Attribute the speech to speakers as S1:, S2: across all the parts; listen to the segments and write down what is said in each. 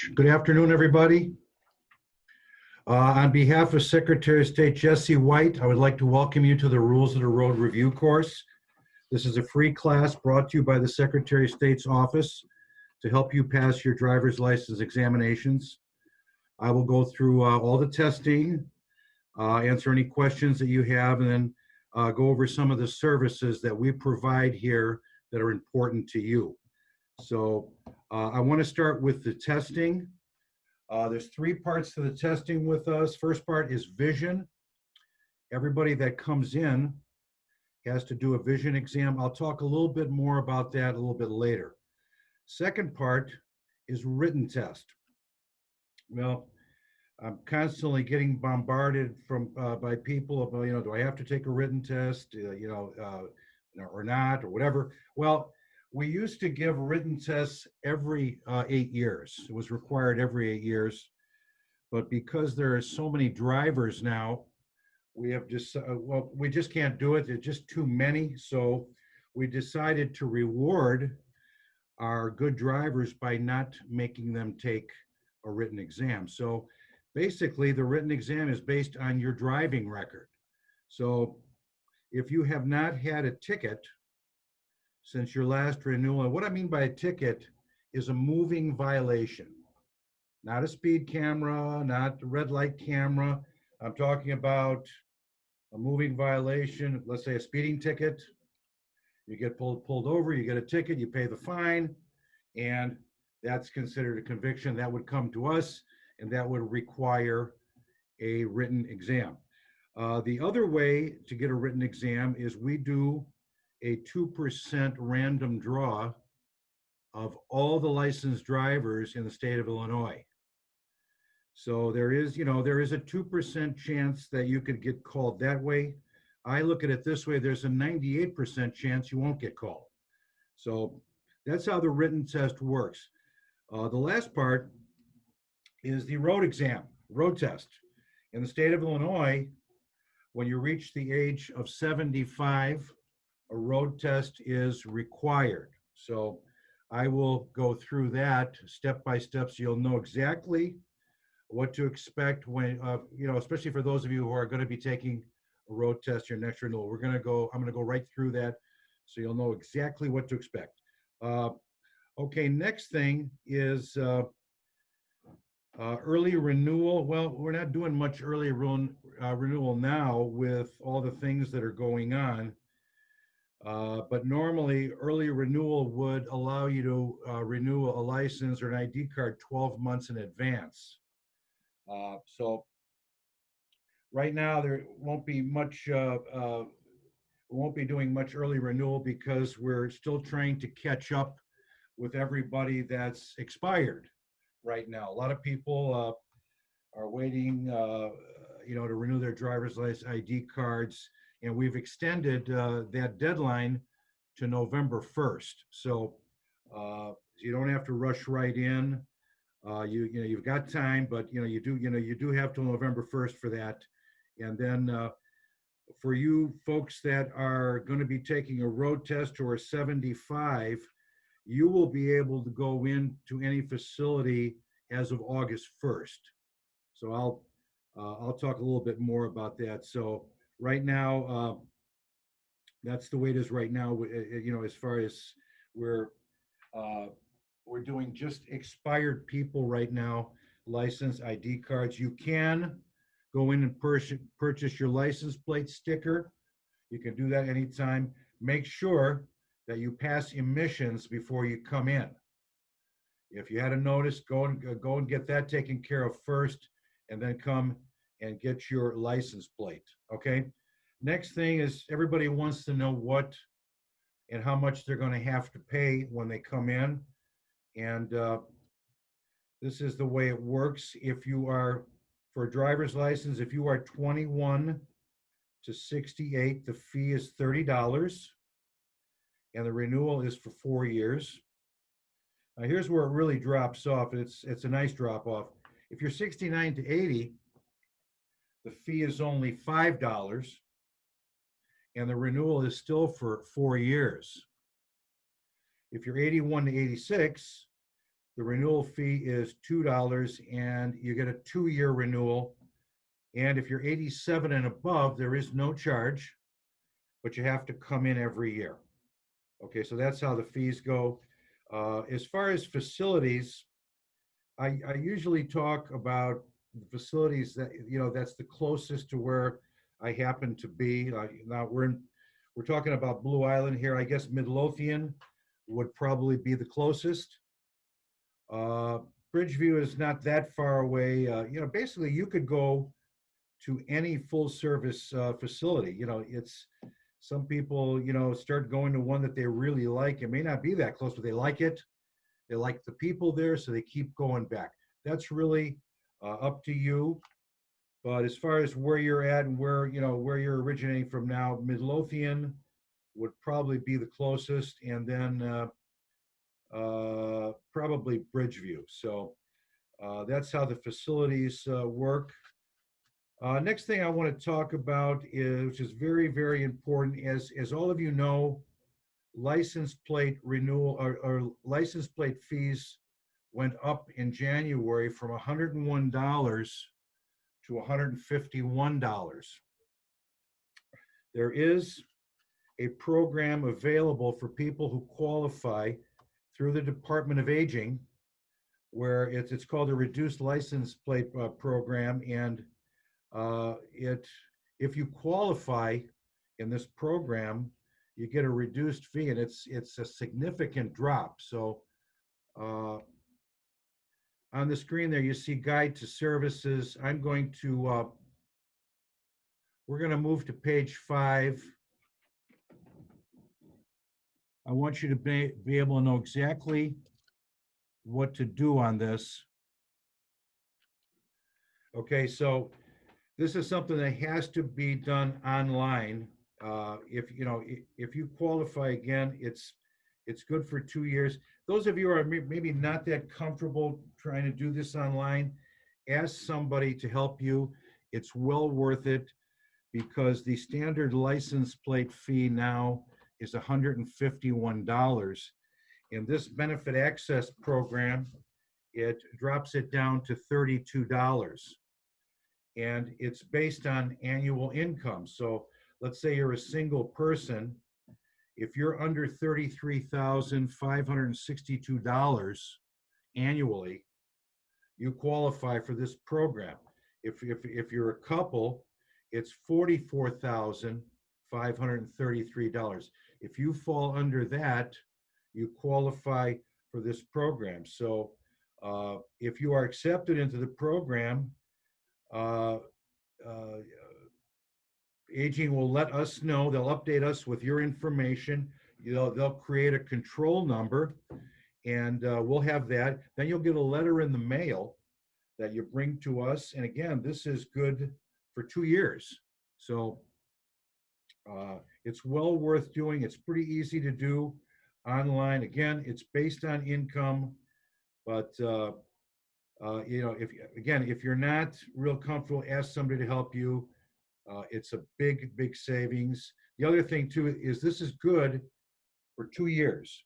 S1: much. Good afternoon, everybody. On behalf of Secretary of State Jesse White, I would like to welcome you to the Rules of the Road review course. This is a free class brought to you by the Secretary of State's office to help you pass your driver's license examinations. I will go through all the testing, answer any questions that you have, and then go over some of the services that we provide here that are important to you. So I want to start with the testing. There's three parts to the testing with us. First part is vision. Everybody that comes in has to do a vision exam. I'll talk a little bit more about that a little bit later. Second part is written test. Well, I'm constantly getting bombarded by people about, do I have to take a written test, or not, or whatever. Well, we used to give written tests every 8 years. It was required every 8 years. But because there are so many drivers now, we have just, we just can't do it. There's just too many. So we decided to reward our good drivers by not making them take a written exam. So basically, the written exam is based on your driving record. So if you have not had a ticket since your last renewal, and what I mean by a ticket is a moving violation, not a speed camera, not a red light camera. I'm talking about a moving violation, let's say a speeding ticket. You get pulled over, you get a ticket, you pay the fine, and that's considered a conviction. That would come to us, and that would require a written exam. The other way to get a written exam is we do a 2% random draw of all the licensed drivers in the state of Illinois. So there is a 2% chance that you could get called that way. I look at it this way, there's a 98% chance you won't get called. So that's how the written test works. The last part is the road exam, road test. In the state of Illinois, when you reach the age of 75, a road test is required. So I will go through that step by step so you'll know exactly what to expect when, especially for those of you who are going to be taking a road test your next renewal. I'm going to go right through that so you'll know exactly what to expect. Okay, next thing is early renewal. Well, we're not doing much early renewal now with all the things that are going on. But normally, early renewal would allow you to renew a license or an ID card 12 months in advance. So right now, there won't be much, we won't be doing much early renewal because we're still trying to catch up with everybody that's expired right now. A lot of people are waiting, to renew their driver's license ID cards. And we've extended that deadline to November 1st. So you don't have to rush right in. You've got time, but you do have till November 1st for that. And then for you folks that are going to be taking a road test or a 75, you will be able to go into any facility as of August 1st. So I'll talk a little bit more about that. So right now, that's the way it is right now. As far as we're doing just expired people right now, license ID cards. You can go in and purchase your license plate sticker. You can do that anytime. Make sure that you pass emissions before you come in. If you had a notice, go and get that taken care of first, and then come and get your license plate. Okay. Next thing is everybody wants to know what and how much they're going to have to pay when they come in. And this is the way it works. If you are, for a driver's license, if you are 21 to 68, the fee is $30. And the renewal is for 4 years. Now here's where it really drops off. It's a nice drop off. If you're 69 to 80, the fee is only $5. And the renewal is still for 4 years. If you're 81 to 86, The renewal fee is $2, and you get a 2-year renewal. And if you're 87 and above, there is no charge, but you have to come in every year. Okay, so that's how the fees go. As far as facilities, I usually talk about the facilities that, that's the closest to where I happen to be. Now we're talking about Blue Island here. I guess Midlothian would probably be the closest. Bridgeview is not that far away. Basically you could go to any full service facility. It's some people, start going to one that they really like. It may not be that close, but they like it. They like the people there, so they keep going back. That's really up to you. But as far as where you're at and where you're originating from now, Midlothian would probably be the closest, and then probably Bridgeview. So that's how the facilities work. Next thing I want to talk about is, which is very, very important, as all of you know, license plate renewal or license plate fees went up in January from $101 to $151. There is a program available for people who qualify through the Department of Aging, where it's called a reduced license plate program, and if you qualify in this program, you get a reduced fee, and it's a significant drop. So on the screen there, you see Guide to Services. We're going to move to page 5. I want you to be able to know exactly what to do on this. Okay, so this is something that has to be done online. If you qualify, again, it's good for 2 years. Those of you who are maybe not that comfortable trying to do this online, ask somebody to help you. It's well worth it, because the standard license plate fee now is $151. In this benefit access program, it drops it down to $32. And it's based on annual income. So let's say you're a single person. If you're under $33,562 annually, you qualify for this program. If you're a couple, it's $44,533. If you fall under that, you qualify for this program. So if you are accepted into the program, Aging will let us know. They'll update us with your information. They'll create a control number, and we'll have that. Then you'll get a letter in the mail that you bring to us. And again, this is good for 2 years. So it's well worth doing. It's pretty easy to do online. Again, it's based on income, but if you're not real comfortable, ask somebody to help you. It's a big, big savings. The other thing too is this is good for 2 years.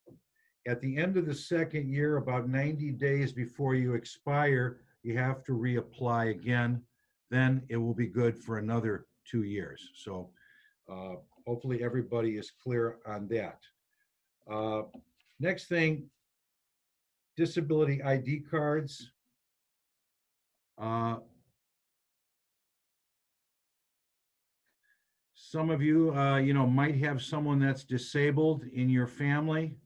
S1: At the end of the second year, about 90 days before you expire, you have to reapply again. Then it will be good for another 2 years. So hopefully everybody is clear on that. Next thing, disability ID cards. Some of you, might have someone that's disabled in your family.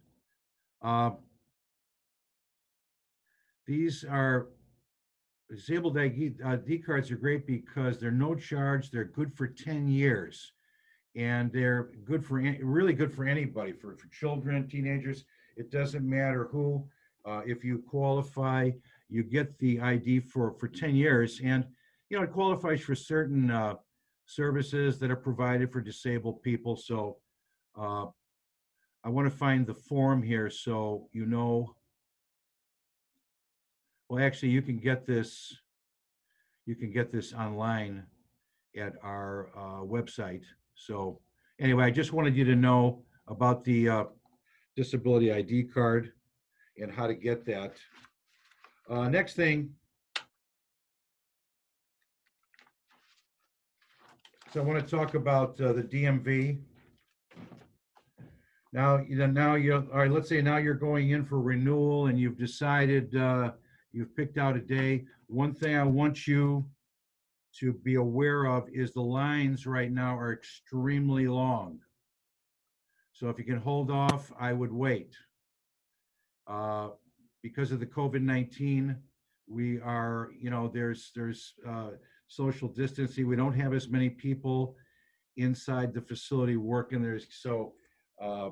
S1: These are disabled ID cards are great because they're no charge. They're good for 10 years, and they're good for really good for anybody, for children, teenagers. It doesn't matter who. If you qualify, you get the ID for 10 years, and it qualifies for certain services that are provided for disabled people. So I want to find the form here so well, actually you can get this online at our website. So anyway, I just wanted you to know about the disability ID card and how to get that. Next thing, so I want to talk about the DMV. Now, all right, let's say now you're going in for renewal and you've decided, you've picked out a day. One thing I want you to be aware of is the lines right now are extremely long. So if you can hold off, I would wait. Because of the COVID-19, we are, there's social distancing. We don't have as many people inside the facility working there. Uh,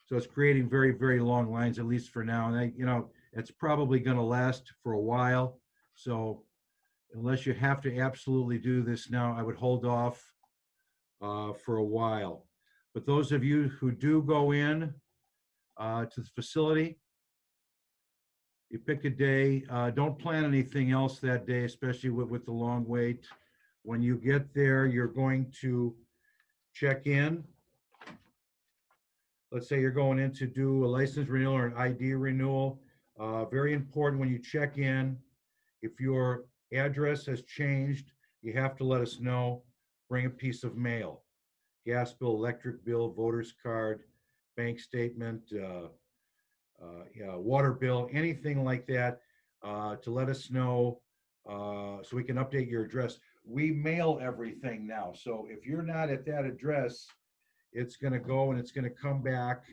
S1: so it's creating very, very long lines, at least for now. And it's probably going to last for a while. So unless you have to absolutely do this now, I would hold off for a while. But those of you who do go in to the facility, you pick a day. Don't plan anything else that day, especially with the long wait. When you get there, you're going to check in. Let's say you're going in to do a license renewal or an ID renewal. Very important when you check in, if your address has changed, you have to let us know. Bring a piece of mail, gas bill, electric bill, voter's card, bank statement, water bill, anything like that, to let us know so we can update your address. We mail everything now. So if you're not at that address, it's going to go and it's going to come back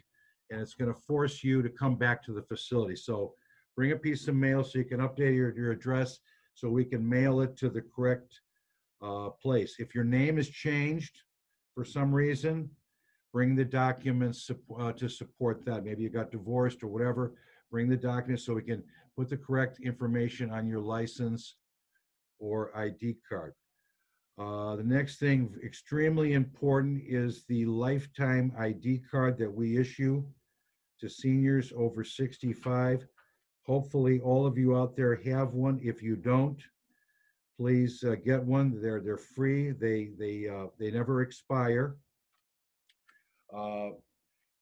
S1: and it's going to force you to come back to the facility. So bring a piece of mail so you can update your address so we can mail it to the correct place. If your name is changed for some reason, bring the documents to support that. Maybe you got divorced or whatever. Bring the documents so we can put the correct information on your license or ID card. The next thing, extremely important, is the lifetime ID card that we issue to seniors over 65. Hopefully, all of you out there have one. If you don't, please get one. They're free. They never expire.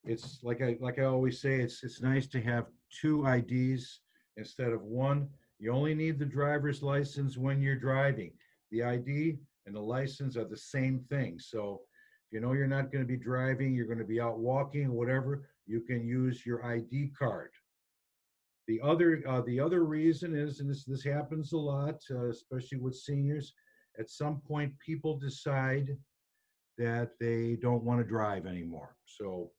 S1: It's like I always say, it's nice to have two IDs instead of one. You only need the driver's license when you're driving. The ID and the license are the same thing. So if you know you're not going to be driving, you're going to be out walking, whatever, you can use your ID card. The other reason is, and this happens a lot, especially with seniors, at some point people decide that they don't want to drive anymore. So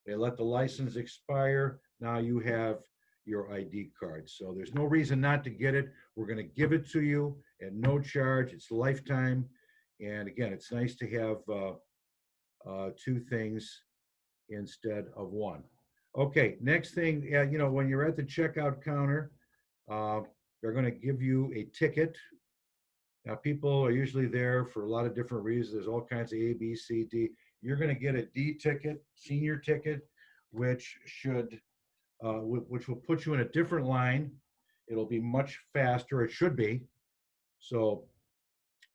S1: they let the license expire. Now you have your ID card. So there's no reason not to get it. We're going to give it to you at no charge. It's lifetime. And again, it's nice to have two things instead of one. Okay, next thing, when you're at the checkout counter, they're going to give you a ticket. Now, people are usually there for a lot of different reasons. There's all kinds of A, B, C, D. You're going to get a D ticket, senior ticket, which will put you in a different line. It'll be much faster. It should be. So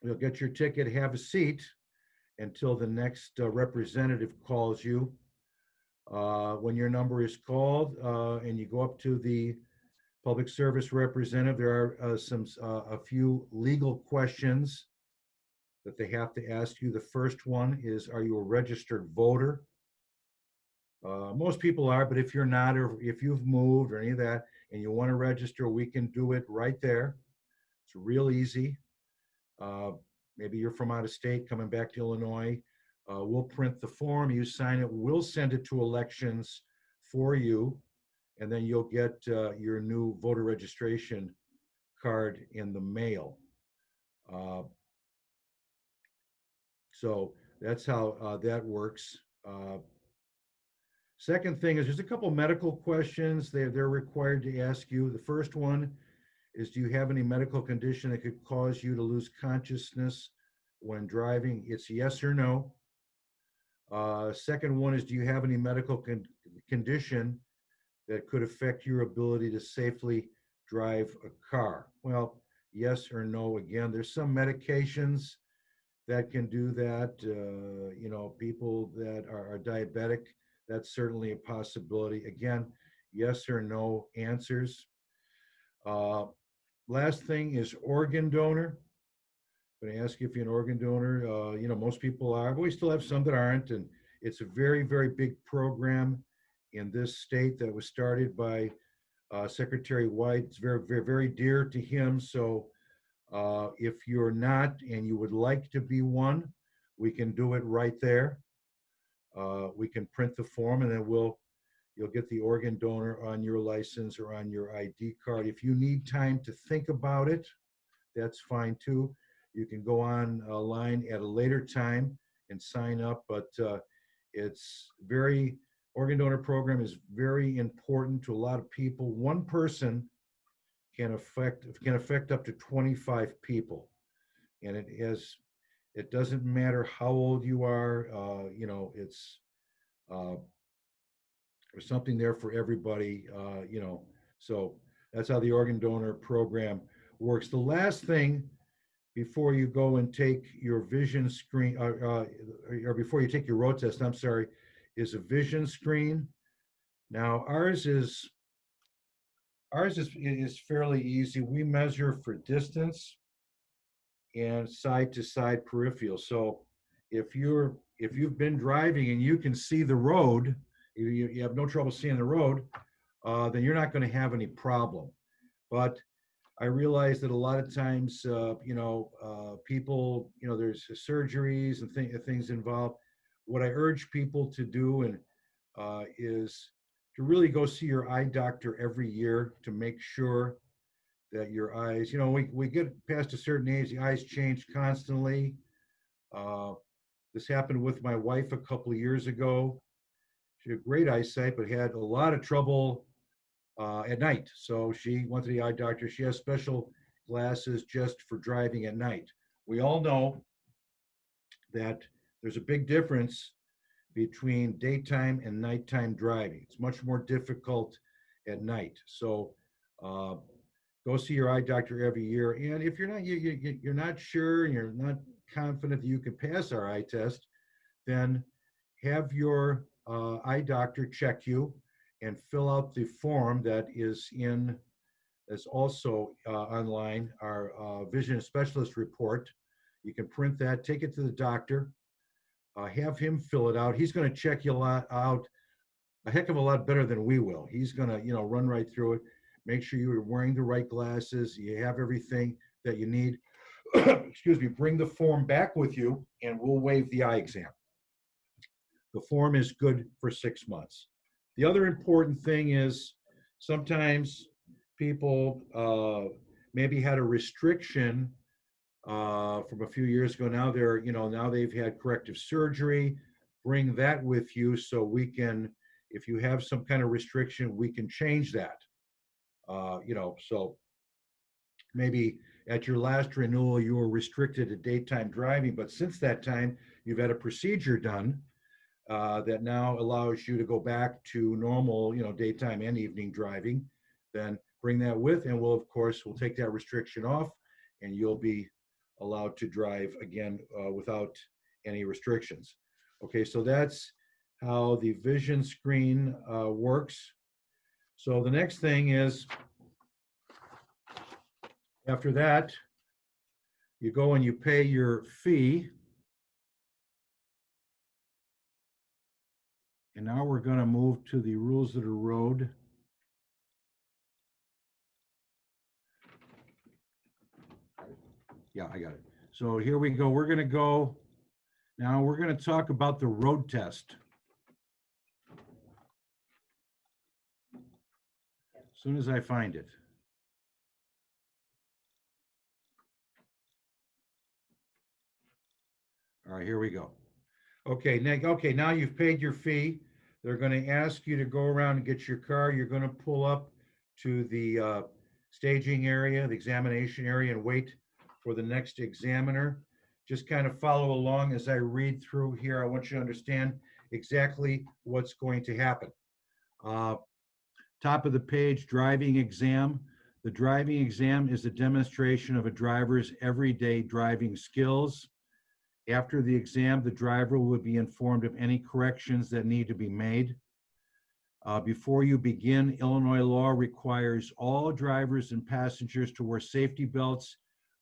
S1: you'll get your ticket, have a seat until the next representative calls you. When your number is called and you go up to the public service representative, there are a few legal questions that they have to ask you. The first one is, are you a registered voter? Most people are, but if you're not, or if you've moved or any of that, and you want to register, we can do it right there. It's real easy. Maybe you're from out of state, coming back to Illinois. We'll print the form, you sign it, we'll send it to elections for you, and then you'll get your new voter registration card in the mail. So that's how that works. Second thing is, there's a couple medical questions they're required to ask you. The first one is, do you have any medical condition that could cause you to lose consciousness when driving? It's yes or no. Second one is, do you have any medical condition that could affect your ability to safely drive a car? Well, yes or no. Again, there's some medications that can do that. People that are diabetic, that's certainly a possibility. Again, yes or no answers. Uh, Last thing is organ donor. I'm going to ask you if you're an organ donor. Most people are, but we still have some that aren't. And it's a very, very big program in this state that was started by Secretary White. It's very, very, very dear to him. So if you're not and you would like to be one, we can do it right there. We can print the form and then you'll get the organ donor on your license or on your ID card. If you need time to think about it, that's fine too. You can go online at a later time and sign up, but it's very, organ donor program is very important to a lot of people. One person can affect up to 25 people, and it doesn't matter how old you are. It's uh, there's something there for everybody. So that's how the organ donor program works. The last thing before you go and take your vision screen, or before you take your road test, I'm sorry, is a vision screen. Now ours is fairly easy. We measure for distance and side to side peripheral. So if you've been driving and you can see the road, you have no trouble seeing the road, then you're not going to have any problem. But I realize that a lot of times, people, there's surgeries and things involved. What I urge people to do is to really go see your eye doctor every year to make sure that your eyes, we get past a certain age, the eyes change constantly. Uh, this happened with my wife a couple of years ago. She had great eyesight, but had a lot of trouble at night. So she went to the eye doctor. She has special glasses just for driving at night. We all know that there's a big difference between daytime and nighttime driving. It's much more difficult at night. So uh, go see your eye doctor every year. And if you're not sure and you're not confident that you can pass our eye test, then have your eye doctor check you and fill out the form that's also online, our vision specialist report. You can print that, take it to the doctor, have him fill it out. He's going to check you out a heck of a lot better than we will. He's going to, run right through it, make sure you're wearing the right glasses, you have everything that you need. Excuse me, bring the form back with you and we'll waive the eye exam. The form is good for 6 months. The other important thing is sometimes people maybe had a restriction from a few years ago. Now now they've had corrective surgery. Bring that with you so we can, if you have some kind of restriction, we can change that. So maybe at your last renewal you were restricted to daytime driving, but since that time you've had a procedure done that now allows you to go back to normal, daytime and evening driving. Then bring that with, and we'll take that restriction off, and you'll be allowed to drive again without any restrictions. Okay, so that's how the vision screen works. So the next thing is, after that, you go and you pay your fee. And now we're going to move to the rules of the road. Yeah, I got it. So here we go. We're going to go, now we're going to talk about the road test. As soon as I find it. All right, here we go. Okay, now you've paid your fee. They're going to ask you to go around and get your car. You're going to pull up to the staging area, the examination area, and wait for the next examiner. Just kind of follow along as I read through here. I want you to understand exactly what's going to happen. Top of the page, driving exam. The driving exam is a demonstration of a driver's everyday driving skills. After the exam, the driver will be informed of any corrections that need to be made. Before you begin, Illinois law requires all drivers and passengers to wear safety belts,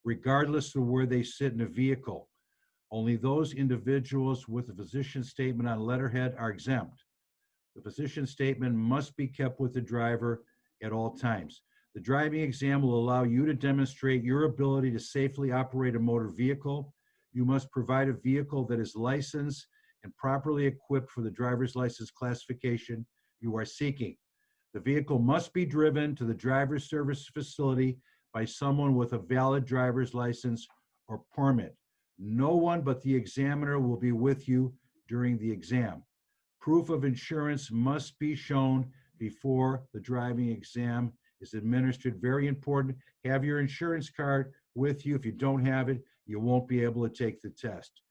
S1: regardless of where they sit in a vehicle. Only those individuals with a physician statement on letterhead are exempt. The physician statement must be kept with the driver at all times. The driving exam will allow you to demonstrate your ability to safely operate a motor vehicle. You must provide a vehicle that is licensed and properly equipped for the driver's license classification you are seeking. The vehicle must be driven to the driver's service facility by someone with a valid driver's license or permit. No one but the examiner will be with you during the exam. Proof of insurance must be shown before the driving exam is administered. Very important. Have your insurance card with you. If you don't have it, you won't be able to take the test.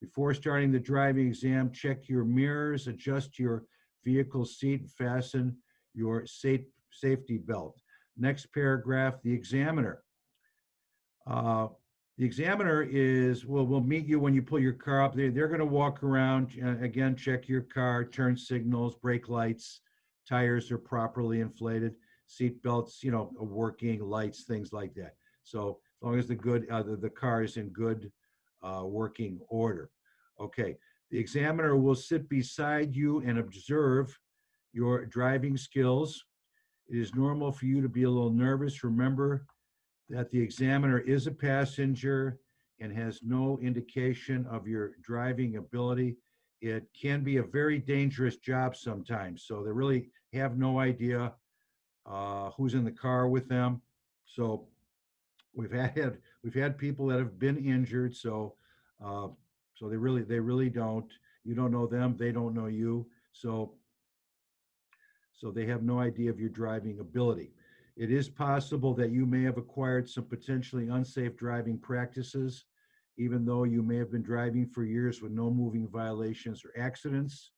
S1: Before starting the driving exam, check your mirrors, adjust your vehicle seat, and fasten your safety belt. Next paragraph, the examiner. The examiner will meet you when you pull your car up. They're going to walk around, again, check your car, turn signals, brake lights, tires are properly inflated, seat belts, are working, lights, things like that. So as long as the car is in good working order. Okay, the examiner will sit beside you and observe your driving skills. It is normal for you to be a little nervous. Remember that the examiner is a passenger and has no indication of your driving ability. It can be a very dangerous job sometimes, so they really have no idea who's in the car with them. So we've had people that have been injured, so they really don't. You don't know them, they don't know you, so they have no idea of your driving ability. It is possible that you may have acquired some potentially unsafe driving practices, even though you may have been driving for years with no moving violations or accidents.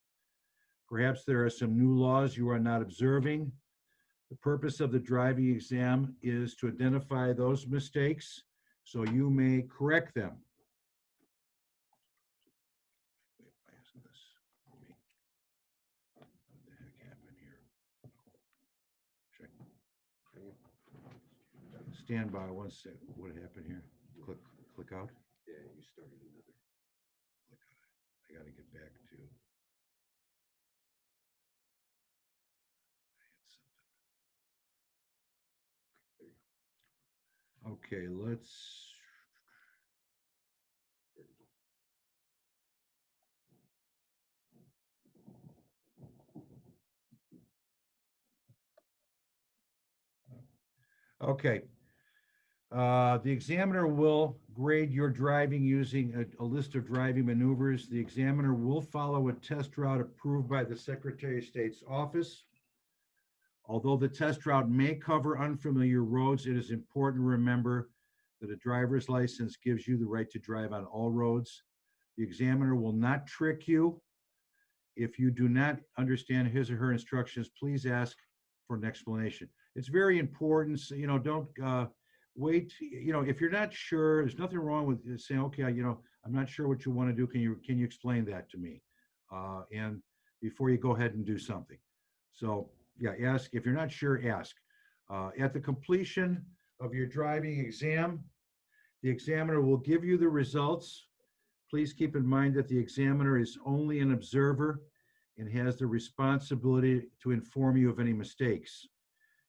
S1: Perhaps there are some new laws you are not observing. The purpose of the driving exam is to identify those mistakes so you may correct them. Stand by one second. What happened here? Click out.
S2: Yeah, you started another.
S1: Click out. I got to get back to. Okay, let's. Okay. The examiner will grade your driving using a list of driving maneuvers. The examiner will follow a test route approved by the Secretary of State's office. Although the test route may cover unfamiliar roads, it is important to remember that a driver's license gives you the right to drive on all roads. The examiner will not trick you. If you do not understand his or her instructions, please ask for an explanation. It's very important, so, don't wait. If you're not sure, there's nothing wrong with saying, okay, I'm not sure what you want to do. Can you explain that to me? And before you go ahead and do something. So yeah, ask. If you're not sure, ask. At the completion of your driving exam, the examiner will give you the results. Please keep in mind that the examiner is only an observer and has the responsibility to inform you of any mistakes.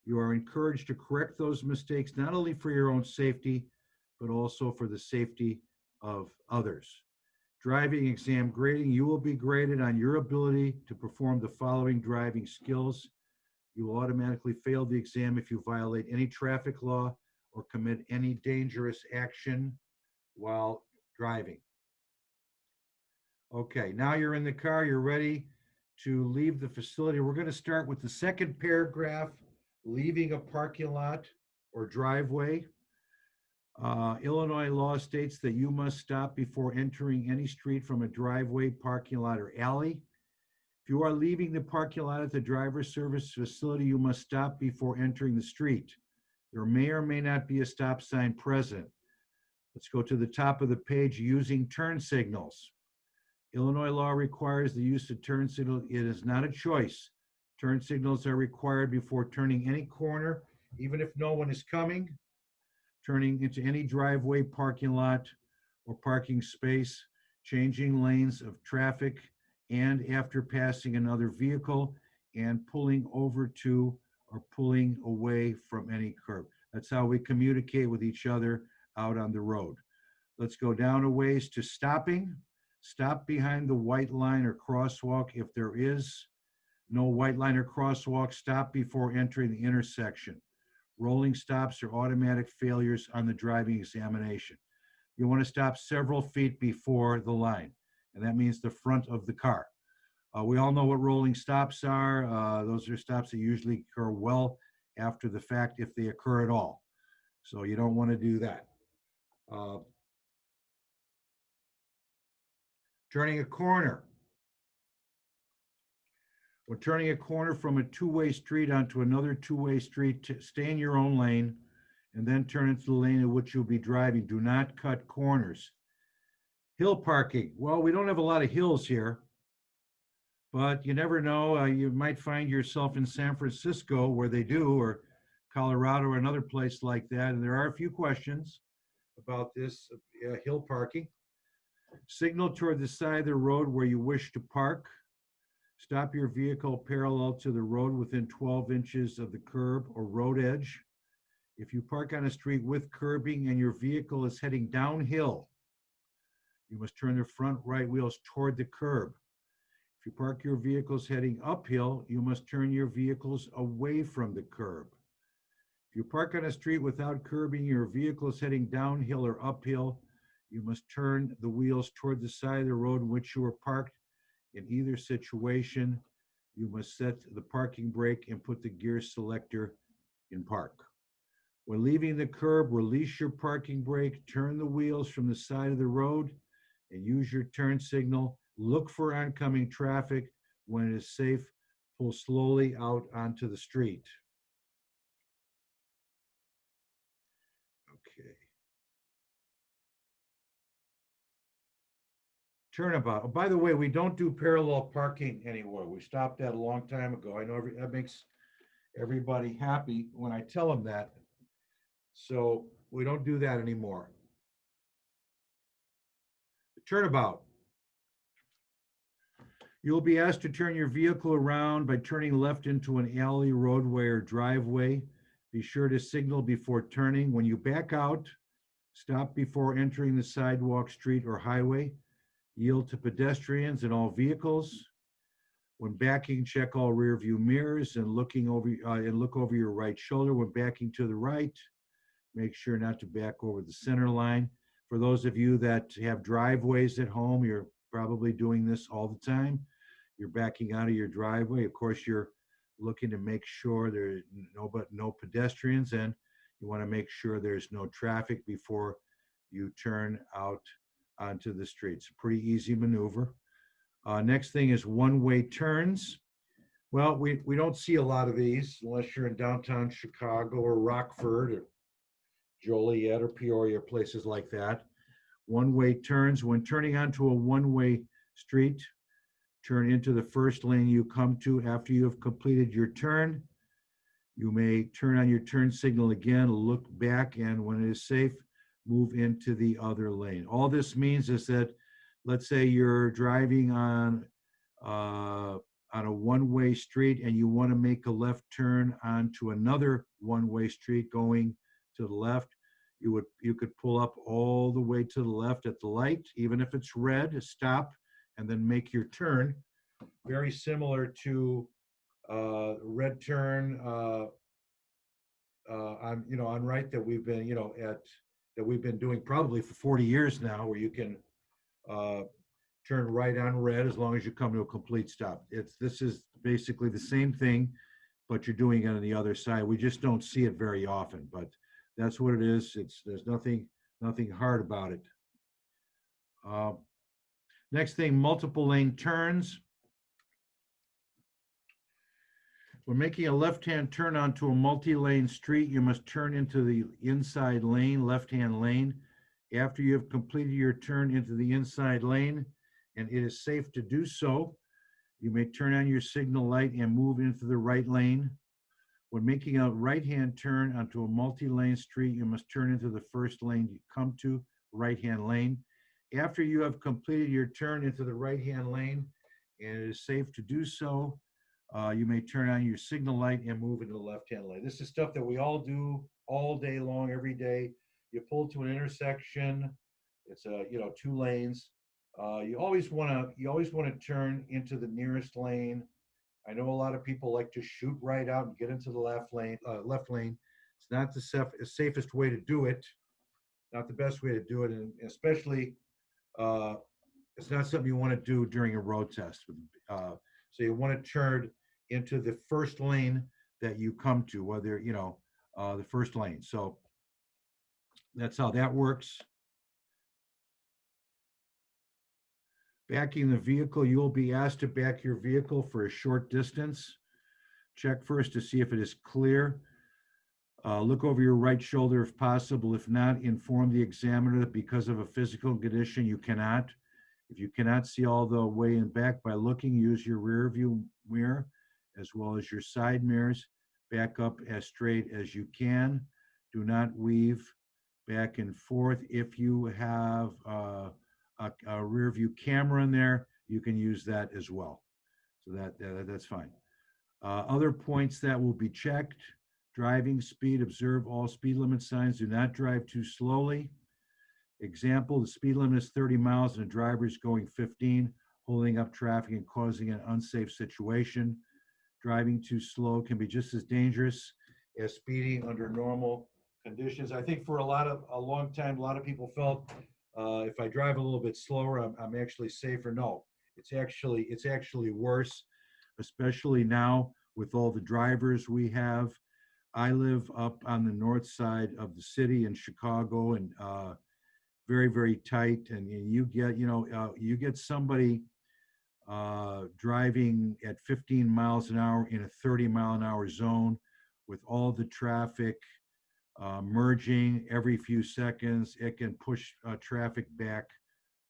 S1: You are encouraged to correct those mistakes, not only for your own safety, but also for the safety of others. Driving exam grading, you will be graded on your ability to perform the following driving skills. You will automatically fail the exam if you violate any traffic law or commit any dangerous action while driving. Okay, now you're in the car, you're ready to leave the facility. We're going to start with the second paragraph, leaving a parking lot or driveway. Illinois law states that you must stop before entering any street from a driveway, parking lot, or alley. If you are leaving the parking lot at the driver's service facility, you must stop before entering the street. There may or may not be a stop sign present. Let's go to the top of the page, using turn signals. Illinois law requires the use of turn signal. It is not a choice. Turn signals are required before turning any corner, even if no one is coming, turning into any driveway, parking lot, or parking space, changing lanes of traffic, and after passing another vehicle, and pulling over to or pulling away from any curb. That's how we communicate with each other out on the road. Let's go down a ways to stopping. Stop behind the white line or crosswalk. If there is no white line or crosswalk, stop before entering the intersection. Rolling stops are automatic failures on the driving examination. You want to stop several feet before the line, and that means the front of the car. We all know what rolling stops are. Those are stops that usually occur well after the fact, if they occur at all. So you don't want to do that. Turning a corner. When turning a corner from a two-way street onto another two-way street, stay in your own lane and then turn into the lane in which you'll be driving. Do not cut corners. Hill parking. Well, we don't have a lot of hills here, but you never know. You might find yourself in San Francisco where they do, or Colorado or another place like that. And there are a few questions about this hill parking. Signal toward the side of the road where you wish to park. Stop your vehicle parallel to the road within 12 inches of the curb or road edge. If you park on a street with curbing and your vehicle is heading downhill, you must turn the front right wheels toward the curb. If you park your vehicles heading uphill, you must turn your vehicles away from the curb. If you park on a street without curbing, your vehicle is heading downhill or uphill, you must turn the wheels toward the side of the road in which you were parked. In either situation, you must set the parking brake and put the gear selector in park. When leaving the curb, release your parking brake, turn the wheels from the side of the road, and use your turn signal. Look for oncoming traffic. When it is safe, pull slowly out onto the street. Okay. Turnabout. Oh, by the way, we don't do parallel parking anymore. We stopped that a long time ago. I know that makes everybody happy when I tell them that. So we don't do that anymore. The turnabout. You'll be asked to turn your vehicle around by turning left into an alley, roadway, or driveway. Be sure to signal before turning. When you back out, stop before entering the sidewalk, street, or highway. Yield to pedestrians and all vehicles. When backing, check all rear view mirrors and look over your right shoulder. When backing to the right, make sure not to back over the center line. For those of you that have driveways at home, you're probably doing this all the time. You're backing out of your driveway. Of course, you're looking to make sure there's no pedestrians, and you want to make sure there's no traffic before you turn out onto the streets. Pretty easy maneuver. Next thing is one-way turns. Well, we don't see a lot of these unless you're in downtown Chicago or Rockford or Joliet or Peoria, places like that. One-way turns. When turning onto a one-way street, turn into the first lane you come to. After you have completed your turn, you may turn on your turn signal again, look back, and when it is safe, move into the other lane. All this means is that, let's say you're driving on a one-way street and you want to make a left turn onto another one-way street going to the left. You could pull up all the way to the left at the light, even if it's red, stop, and then make your turn. Very similar to red turn on right that we've been that we've been doing probably for 40 years now, where you can turn right on red as long as you come to a complete stop. This is basically the same thing, but you're doing it on the other side. We just don't see it very often, but that's what it is. There's nothing hard about it. Next thing, multiple lane turns. When making a left-hand turn onto a multi-lane street, you must turn into the inside lane, left-hand lane. After you have completed your turn into the inside lane, and it is safe to do so, You may turn on your signal light and move into the right lane. When making a right-hand turn onto a multi-lane street, you must turn into the first lane you come to, right-hand lane. After you have completed your turn into the right-hand lane, and it is safe to do so, you may turn on your signal light and move into the left-hand lane. This is stuff that we all do all day long, every day. You pull to an intersection, it's two lanes. You always want to turn into the nearest lane. I know a lot of people like to shoot right out and get into the left lane. It's not the safest way to do it. Not the best way to do it, and especially uh, it's not something you want to do during a road test. So you want to turn into the first lane that you come to, whether the first lane. So that's how that works. Backing the vehicle, you will be asked to back your vehicle for a short distance. Check first to see if it is clear. Look over your right shoulder if possible. If not, inform the examiner that because of a physical condition, you cannot. If you cannot see all the way in back by looking, use your rear view mirror as well as your side mirrors. Back up as straight as you can. Do not weave back and forth. If you have a rear view camera in there, you can use that as well. So that's fine. Other points that will be checked: driving speed, observe all speed limit signs, do not drive too slowly. Example, the speed limit is 30 miles and a driver is going 15, holding up traffic and causing an unsafe situation. Driving too slow can be just as dangerous as speeding under normal conditions. I think for a long time, a lot of people felt if I drive a little bit slower, I'm actually safer. No, it's actually worse, especially now with all the drivers we have. I live up on the north side of the city in Chicago, and very, very tight. And you get somebody driving at 15 miles an hour in a 30-mile-an-hour zone with all the traffic merging every few seconds. It can push traffic back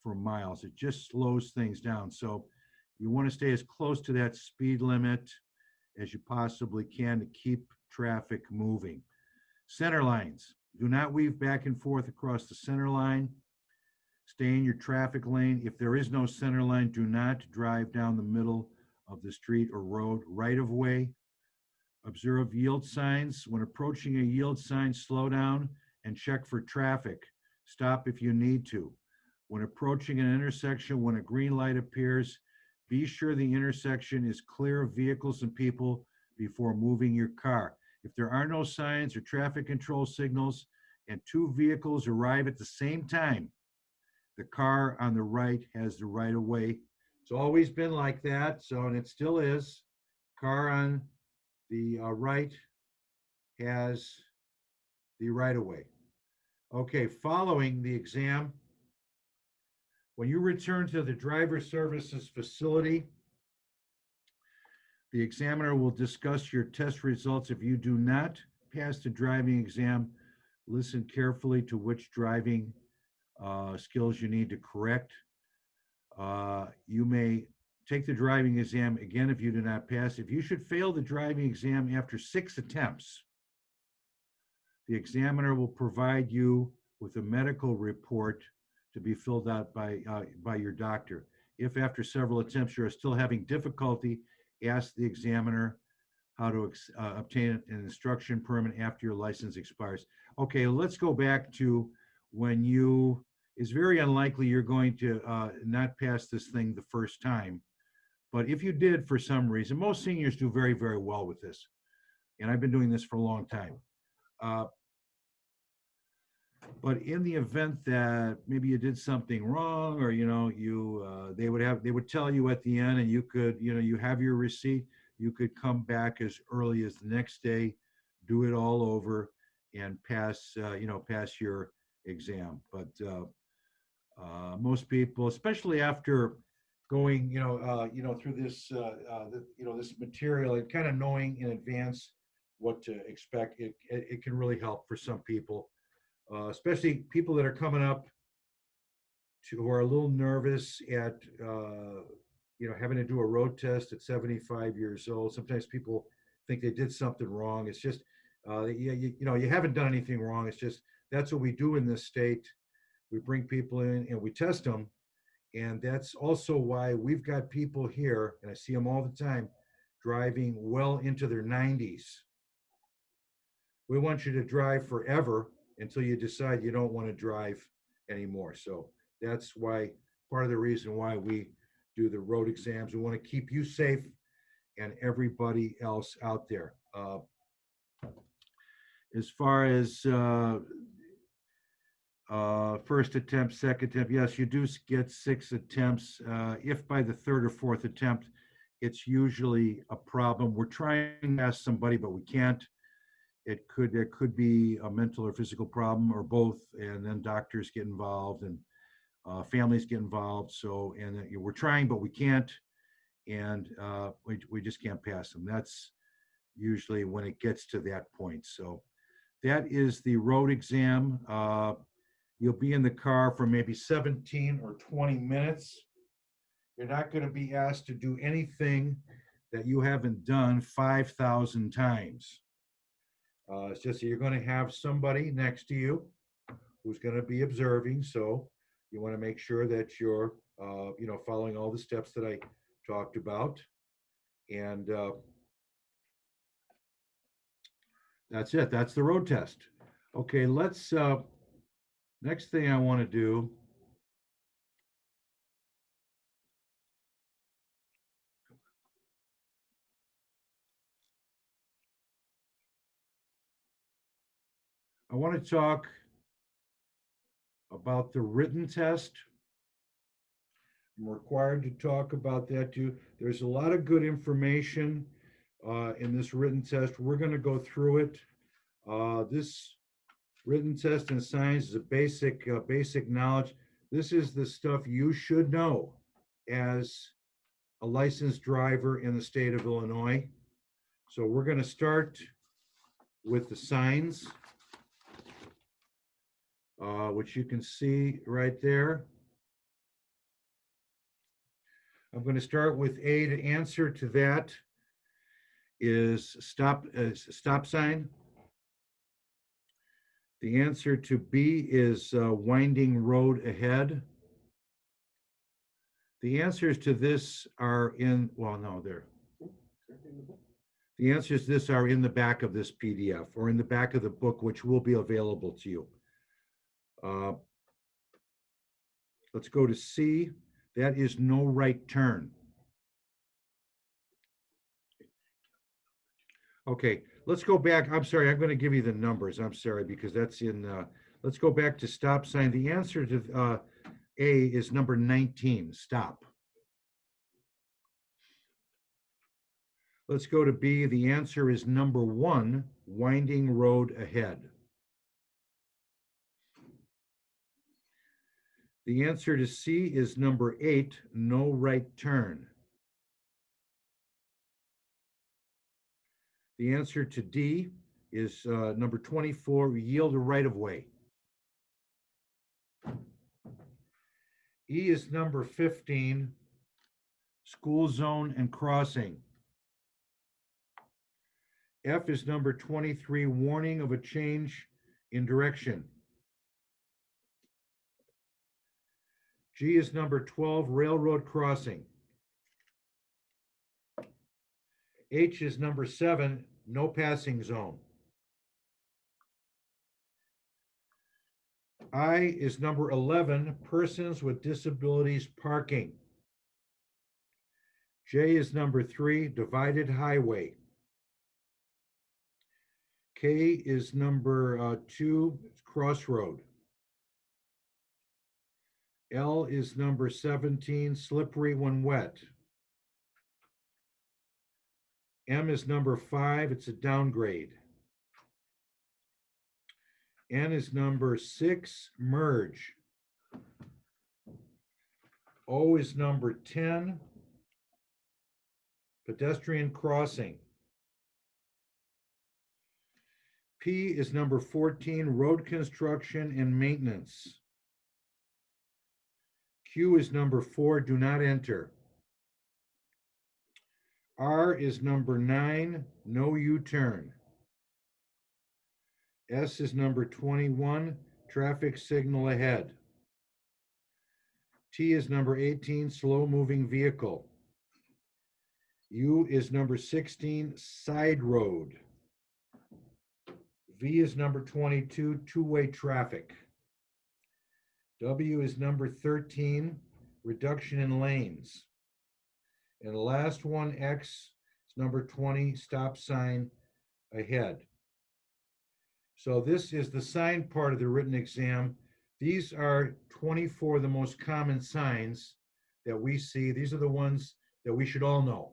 S1: for miles. It just slows things down. So you want to stay as close to that speed limit as you possibly can to keep traffic moving. Center lines. Do not weave back and forth across the center line. Stay in your traffic lane. If there is no center line, do not drive down the middle of the street or road. Right of way. Observe yield signs. When approaching a yield sign, slow down and check for traffic. Stop if you need to. When approaching an intersection, when a green light appears, be sure the intersection is clear of vehicles and people before moving your car. If there are no signs or traffic control signals and two vehicles arrive at the same time, the car on the right has the right of way. It's always been like that, and it still is. Car on the right has the right of way. Okay, following the exam, when you return to the driver services facility, the examiner will discuss your test results. If you do not pass the driving exam, listen carefully to which driving skills you need to correct. You may take the driving exam again if you do not pass. If you should fail the driving exam after 6 attempts, the examiner will provide you with a medical report to be filled out by your doctor. If after several attempts you are still having difficulty, ask the examiner how to obtain an instruction permit after your license expires. Okay, let's go back to when it's very unlikely you're going to not pass this thing the first time. But if you did for some reason, most seniors do very, very well with this. And I've been doing this for a long time. But in the event that maybe you did something wrong, or they would tell you at the end, and you could, you have your receipt, you could come back as early as the next day, do it all over, and pass your exam. But most people, especially after going, through this, this material and kind of knowing in advance what to expect, it can really help for some people. Especially people that are coming up who are a little nervous at having to do a road test at 75 years old. Sometimes people think they did something wrong. It's just, you haven't done anything wrong. It's just that's what we do in this state. We bring people in and we test them. And that's also why we've got people here, and I see them all the time, driving well into their 90s. We want you to drive forever until you decide you don't want to drive anymore. So that's why, part of the reason why we do the road exams. We want to keep you safe and everybody else out there. As far as first attempt, second attempt, yes, you do get 6 attempts. If by the third or fourth attempt, it's usually a problem. We're trying to ask somebody, but we can't. There could be a mental or physical problem or both, and then doctors get involved and families get involved. So, and we're trying, but we can't, and we just can't pass them. That's usually when it gets to that point. So that is the road exam. You'll be in the car for maybe 17 or 20 minutes. You're not going to be asked to do anything that you haven't done 5,000 times. It's just that you're going to have somebody next to you who's going to be observing. So you want to make sure that you're, following all the steps that I talked about. And that's it. That's the road test. Okay, let's, next thing I want to do. I want to talk about the written test. I'm required to talk about that too. There's a lot of good information in this written test. We're going to go through it. This written test in science is a basic knowledge. This is the stuff you should know as a licensed driver in the state of Illinois. So we're going to start with the signs, which you can see right there. I'm going to start with A. The answer to that is stop sign. The answer to B is winding road ahead. The answers to this are in, the answers to this are in the back of this PDF or in the back of the book, which will be available to you. Let's go to C. That is no right turn. Okay, let's go back. I'm sorry, I'm going to give you the numbers. I'm sorry, because that's in, let's go back to stop sign. The answer to A is number 19, stop. Let's go to B. The answer is number 1, winding road ahead. The answer to C is number 8, no right turn. The answer to D is number 24, yield a right of way. E is number 15, school zone and crossing. F is number 23, warning of a change in direction. G is number 12, railroad crossing. H is number 7, no passing zone. I is number 11, persons with disabilities parking. J is number 3, divided highway. K is number 2, crossroad. L is number 17, slippery when wet. M is number 5, it's a downgrade. N is number 6, merge. O is number 10, pedestrian crossing. P is number 14, road construction and maintenance. Q is number 4, do not enter. R is number 9, no U-turn. S is number 21, traffic signal ahead. T is number 18, slow moving vehicle. U is number 16, side road. V is number 22, two-way traffic. W is number 13, reduction in lanes. And the last one, X, is number 20, stop sign ahead. So this is the sign part of the written exam. These are 24 of the most common signs that we see. These are the ones that we should all know.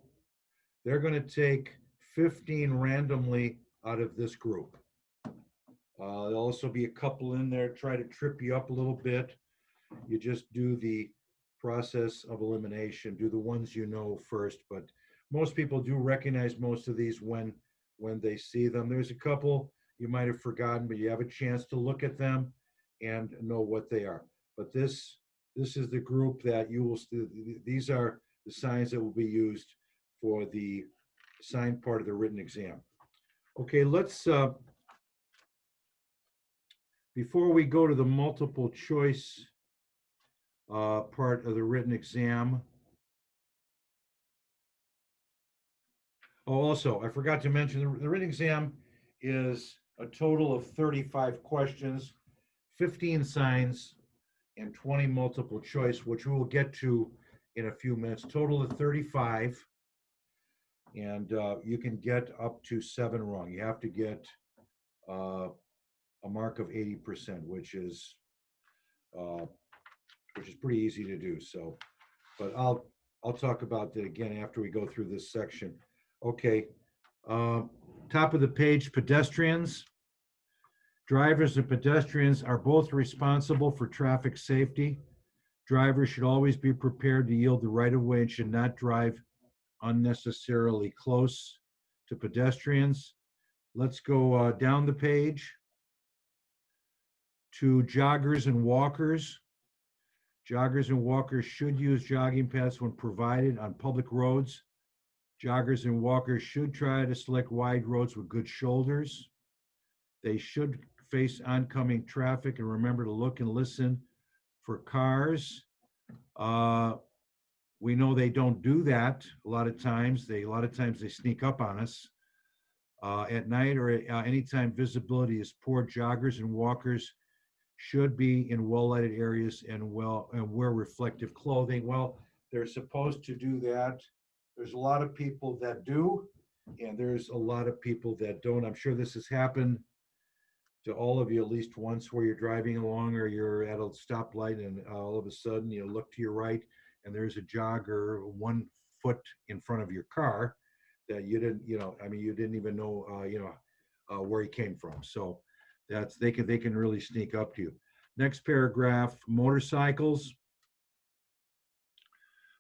S1: They're going to take 15 randomly out of this group. There'll also be a couple in there, try to trip you up a little bit. You just do the process of elimination, do the ones you know first, but most people do recognize most of these when they see them. There's a couple you might have forgotten, but you have a chance to look at them and know what they are. But this is the group that you will, these are the signs that will be used for the sign part of the written exam. Okay, let's, before we go to the multiple choice part of the written exam. Oh, also, I forgot to mention the written exam is a total of 35 questions, 15 signs, and 20 multiple choice, which we will get to in a few minutes. Total of 35, and you can get up to 7 wrong. You have to get a mark of 80%, which is pretty easy to do. So, but I'll talk about that again after we go through this section. Okay, top of the page, pedestrians. Drivers and pedestrians are both responsible for traffic safety. Drivers should always be prepared to yield the right of way and should not drive unnecessarily close to pedestrians. Let's go down the page to joggers and walkers. Joggers and walkers should use jogging paths when provided on public roads. Joggers and walkers should try to select wide roads with good shoulders. They should face oncoming traffic and remember to look and listen for cars. We know they don't do that a lot of times. They sneak up on us at night or anytime visibility is poor. Joggers and walkers should be in well-lighted areas and wear reflective clothing. Well, they're supposed to do that. There's a lot of people that do, and there's a lot of people that don't. I'm sure this has happened to all of you at least once, where you're driving along or you're at a stoplight and all of a sudden you look to your right and there's a jogger 1 foot in front of your car that you didn't, you didn't even know, where he came from. So they can really sneak up to you. Next paragraph, motorcycles.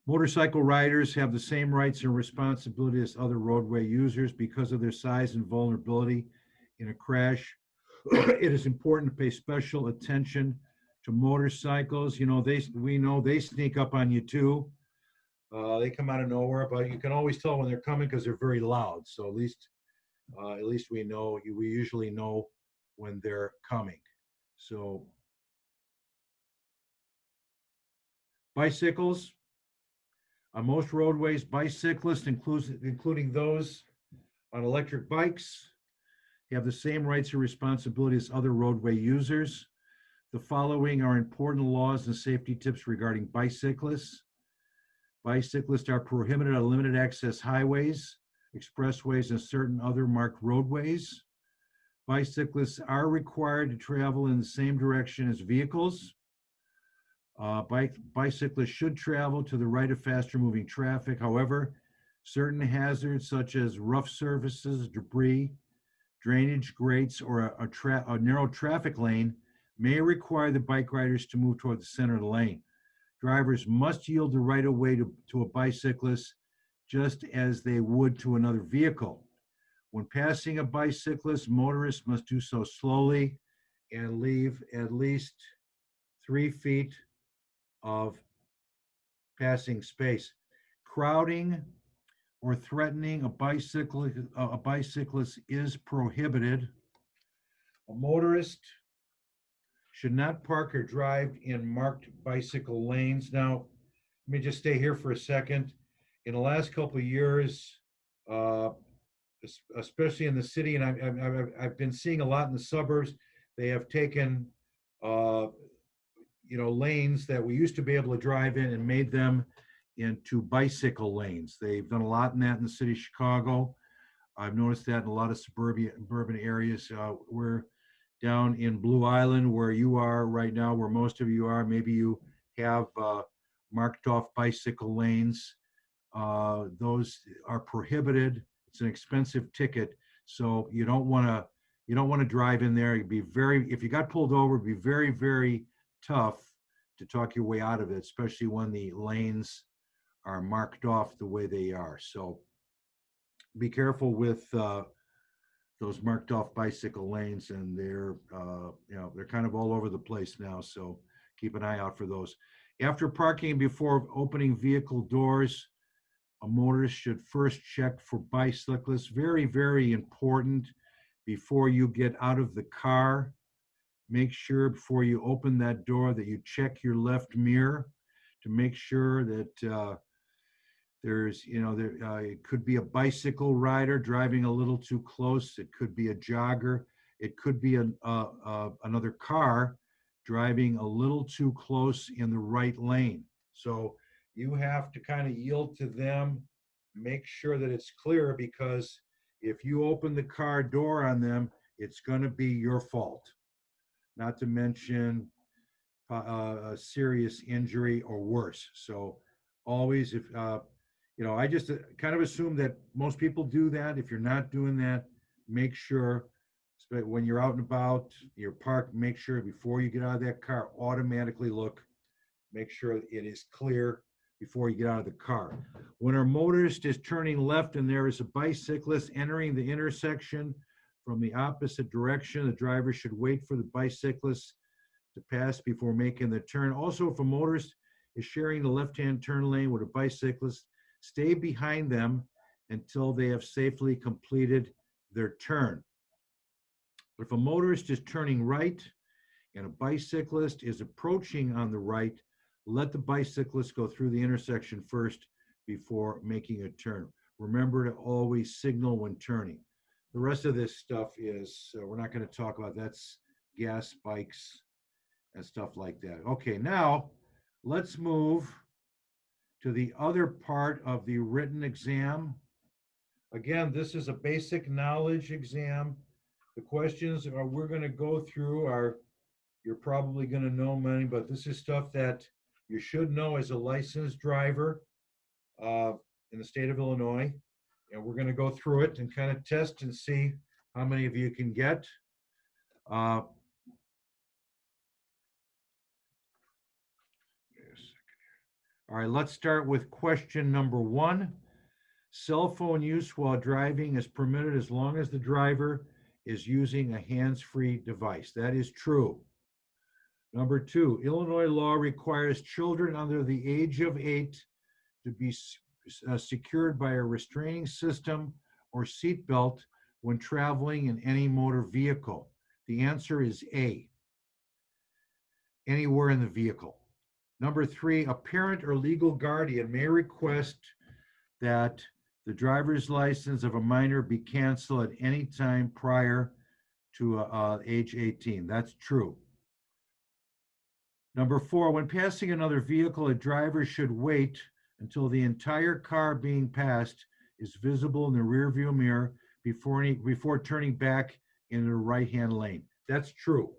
S1: Motorcycle riders have the same rights and responsibilities as other roadway users because of their size and vulnerability in a crash. It is important to pay special attention to motorcycles. We know they sneak up on you too. They come out of nowhere, but you can always tell when they're coming because they're very loud. So at least we know. We usually know when they're coming. So bicycles. On most roadways, bicyclists, including those on electric bikes, have the same rights and responsibilities as other roadway users. The following are important laws and safety tips regarding bicyclists. Bicyclists are prohibited on limited access highways, expressways, and certain other marked roadways. Bicyclists are required to travel in the same direction as vehicles. Bicyclists should travel to the right of faster moving traffic. However, certain hazards such as rough surfaces, debris, drainage grates, or a narrow traffic lane may require the bike riders to move toward the center of the lane. Drivers must yield the right of way to a bicyclist just as they would to another vehicle. When passing a bicyclist, motorists must do so slowly and leave at least 3 feet of passing space. Crowding or threatening a bicyclist is prohibited. A motorist should not park or drive in marked bicycle lanes. Now, let me just stay here for a second. In the last couple of years, uh, especially in the city, and I've been seeing a lot in the suburbs, they have taken, uh, lanes that we used to be able to drive in and made them into bicycle lanes. They've done a lot in that in the city of Chicago. I've noticed that in a lot of suburban areas. We're down in Blue Island, where you are right now, where most of you are. Maybe you have marked off bicycle lanes. Those are prohibited. It's an expensive ticket, so you don't want to drive in there. It'd be very, if you got pulled over, it'd be very, very tough to talk your way out of it, especially when the lanes are marked off the way they are. So be careful with those marked off bicycle lanes, and they're kind of all over the place now. So keep an eye out for those. After parking, before opening vehicle doors, a motorist should first check for bicyclists. Very, very important. Before you get out of the car, make sure before you open that door that you check your left mirror to make sure that it could be a bicycle rider driving a little too close. It could be a jogger. It could be another car driving a little too close in the right lane. So you have to kind of yield to them, make sure that it's clear, because if you open the car door on them, it's going to be your fault. Not to mention a serious injury or worse. So always, if I just kind of assume that most people do that. If you're not doing that, make sure when you're out and about, you're parked, make sure before you get out of that car, automatically look, make sure it is clear before you get out of the car. When our motorist is turning left and there is a bicyclist entering the intersection from the opposite direction, the driver should wait for the bicyclist to pass before making the turn. Also, if a motorist is sharing the left-hand turn lane with a bicyclist, stay behind them until they have safely completed their turn. If a motorist is turning right and a bicyclist is approaching on the right, let the bicyclist go through the intersection first before making a turn. Remember to always signal when turning. The rest of this stuff is, we're not going to talk about. That's gas bikes and stuff like that. Okay, now let's move to the other part of the written exam. Again, this is a basic knowledge exam. The questions we're going to go through are, you're probably going to know many, but this is stuff that you should know as a licensed driver in the state of Illinois. And we're going to go through it and kind of test and see how many of you can get. All right, let's start with question number 1. Cell phone use while driving is permitted as long as the driver is using a hands-free device. That is true. Number 2, Illinois law requires children under the age of 8 to be secured by a restraining system or seatbelt when traveling in any motor vehicle. The answer is A, anywhere in the vehicle. Number 3, a parent or legal guardian may request that the driver's license of a minor be canceled at any time prior to age 18. That's true. Number 4, when passing another vehicle, a driver should wait until the entire car being passed is visible in the rearview mirror before turning back into the right-hand lane. That's true.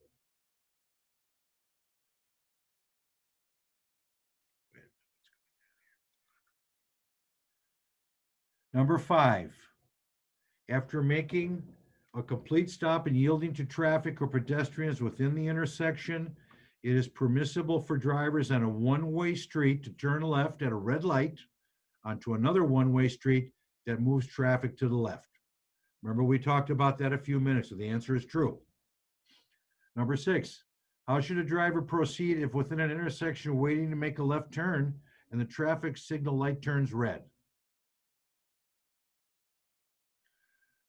S1: Number 5, after making a complete stop and yielding to traffic or pedestrians within the intersection, it is permissible for drivers on a one-way street to turn left at a red light onto another one-way street that moves traffic to the left. Remember, we talked about that a few minutes ago. The answer is true. Number 6, how should a driver proceed if within an intersection waiting to make a left turn and the traffic signal light turns red?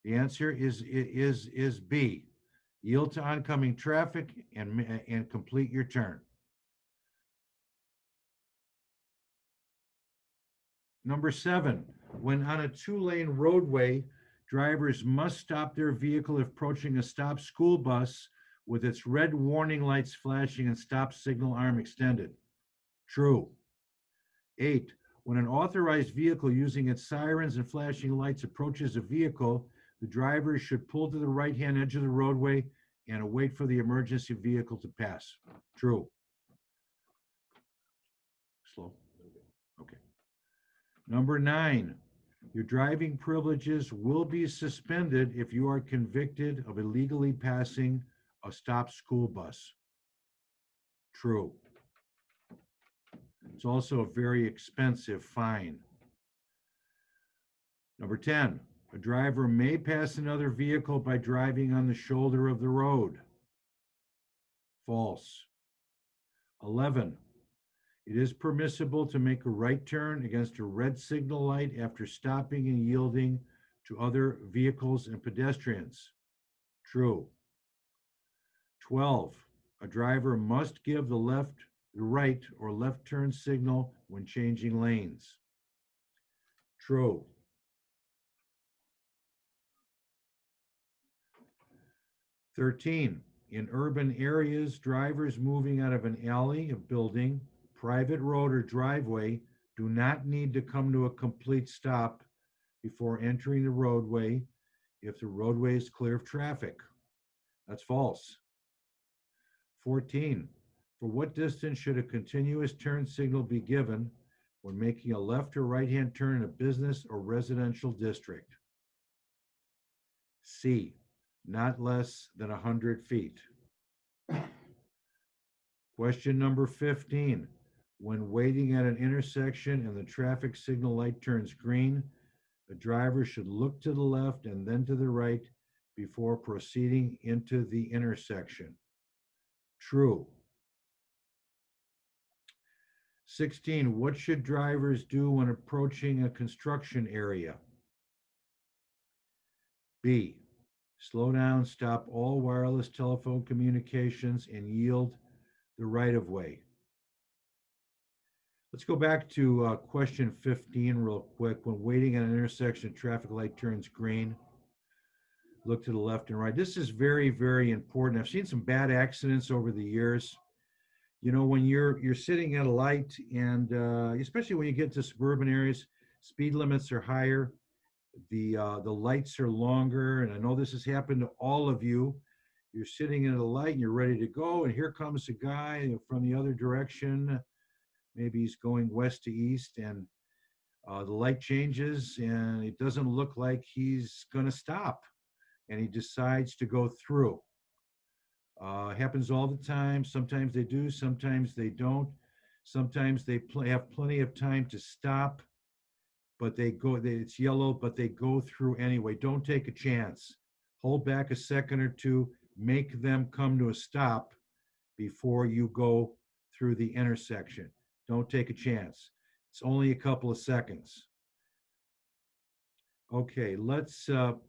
S1: The answer is B. Yield to oncoming traffic and complete your turn. Number 7, when on a 2-lane roadway, drivers must stop their vehicle if approaching a stopped school bus with its red warning lights flashing and stop signal arm extended. True. 8, when an authorized vehicle using its sirens and flashing lights approaches a vehicle, the driver should pull to the right-hand edge of the roadway and wait for the emergency vehicle to pass. True. Slow. Okay. Number 9, your driving privileges will be suspended if you are convicted of illegally passing a stopped school bus. True. It's also a very expensive fine. Number 10, a driver may pass another vehicle by driving on the shoulder of the road. False. 11, it is permissible to make a right turn against a red signal light after stopping and yielding to other vehicles and pedestrians. True. 12, a driver must give the right or left turn signal when changing lanes. True. 13, in urban areas, drivers moving out of an alley, a building, private road, or driveway do not need to come to a complete stop before entering the roadway if the roadway is clear of traffic. That's false. 14, for what distance should a continuous turn signal be given when making a left or right-hand turn in a business or residential district? C, not less than 100 feet. Question number 15. When waiting at an intersection and the traffic signal light turns green, the driver should look to the left and then to the right before proceeding into the intersection. True. 16. What should drivers do when approaching a construction area? B, slow down, stop all wireless telephone communications, and yield the right-of-way. Let's go back to question 15 real quick. When waiting at an intersection, traffic light turns green, look to the left and right. This is very, very important. I've seen some bad accidents over the years. You know, when you're sitting at a light, and especially when you get to suburban areas, speed limits are higher, the lights are longer, and I know this has happened to all of you. You're sitting at a light and you're ready to go, and here comes a guy from the other direction. Maybe he's going west to east, and the light changes, and it doesn't look like he's going to stop, and he decides to go through. Happens all the time. Sometimes they do, sometimes they don't. Sometimes they have plenty of time to stop, but it's yellow, but they go through anyway. Don't take a chance. Hold back a second or two, make them come to a stop before you go through the intersection. Don't take a chance. It's only a couple of seconds. Okay, let's go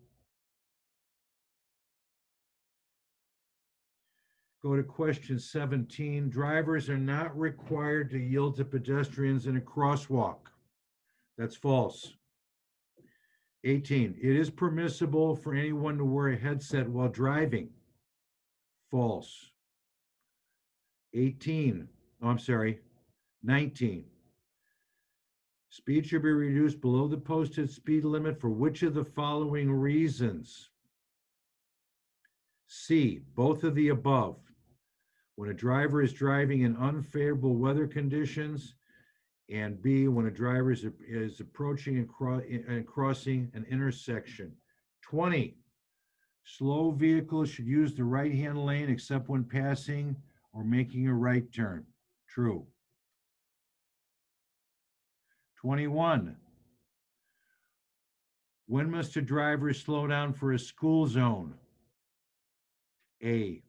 S1: to question 17. Drivers are not required to yield to pedestrians in a crosswalk. That's false. 18, it is permissible for anyone to wear a headset while driving. False. 19, speed should be reduced below the posted speed limit for which of the following reasons? C, both of the above. When a driver is driving in unfavorable weather conditions, and B, when a driver is approaching and crossing an intersection. 20, slow vehicles should use the right-hand lane except when passing or making a right turn. True. 21, when must a driver slow down for a school zone? A,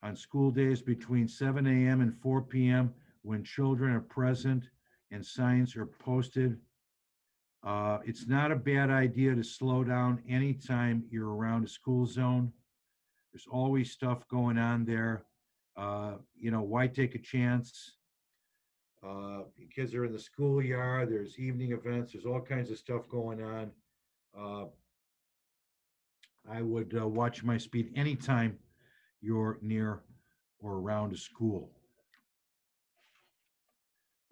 S1: on school days between 7 a.m. and 4 p.m. when children are present and signs are posted It's not a bad idea to slow down anytime you're around a school zone. There's always stuff going on there. Why take a chance? Kids are in the schoolyard. There's evening events. There's all kinds of stuff going on. Uh, I would watch my speed anytime you're near or around a school.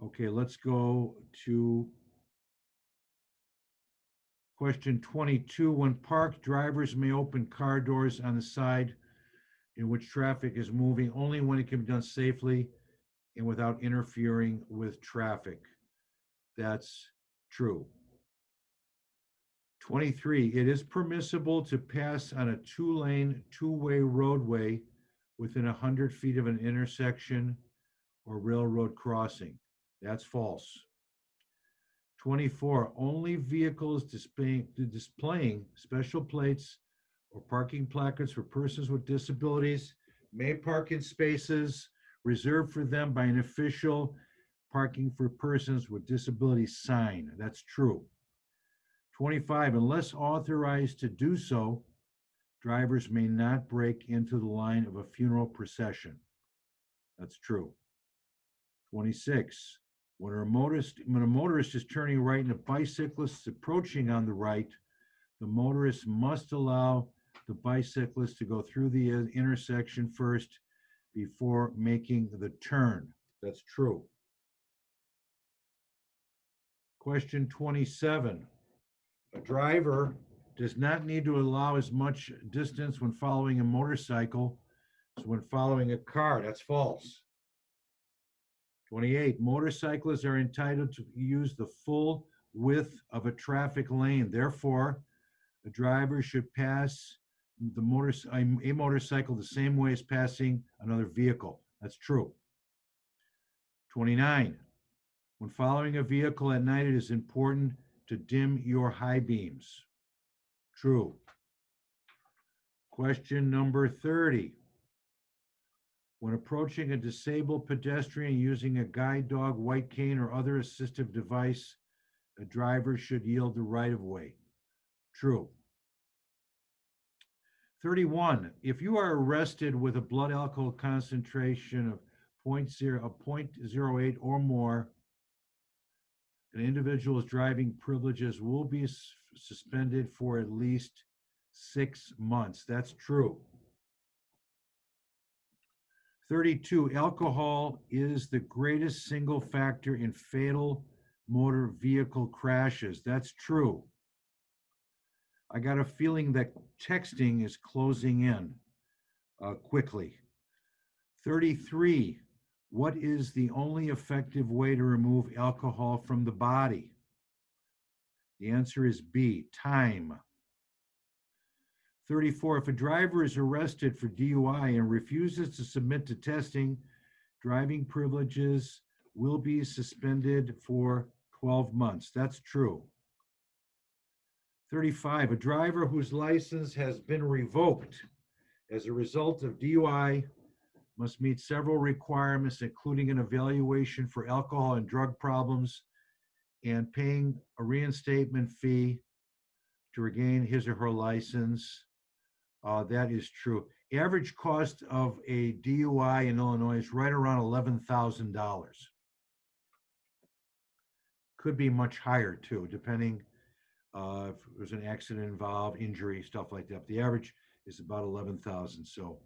S1: Okay, let's go to question 22. When parked, drivers may open car doors on the side in which traffic is moving only when it can be done safely and without interfering with traffic. That's true. 23, it is permissible to pass on a two-lane, two-way roadway within 100 feet of an intersection or railroad crossing. That's false. 24, only vehicles displaying special plates or parking placards for persons with disabilities may park in spaces reserved for them by an official parking for persons with disabilities sign. That's true. 25, unless authorized to do so, drivers may not break into the line of a funeral procession. That's true. 26, when a motorist is turning right and a bicyclist is approaching on the right, the motorist must allow the bicyclist to go through the intersection first before making the turn. That's true. Question 27. A driver does not need to allow as much distance when following a motorcycle as when following a car. That's false. 28. Motorcyclists are entitled to use the full width of a traffic lane. Therefore, a driver should pass a motorcycle the same way as passing another vehicle. That's true. 29. When following a vehicle at night, it is important to dim your high beams. True. Question number 30. When approaching a disabled pedestrian using a guide dog, white cane, or other assistive device, a driver should yield the right-of-way. True. 31. If you are arrested with a blood alcohol concentration of 0.08 or more, an individual's driving privileges will be suspended for at least 6 months. That's true. 32, alcohol is the greatest single factor in fatal motor vehicle crashes. That's true. I got a feeling that texting is closing in quickly. 33, what is the only effective way to remove alcohol from the body? The answer is B, time. 34, if a driver is arrested for DUI and refuses to submit to testing, driving privileges will be suspended for 12 months. That's true. 35, a driver whose license has been revoked as a result of DUI must meet several requirements, including an evaluation for alcohol and drug problems and paying a reinstatement fee to regain his or her license. That is true. Average cost of a DUI in Illinois is right around $11,000. Could be much higher too, depending if there's an accident involved, injury, stuff like that. The average is about 11,000. So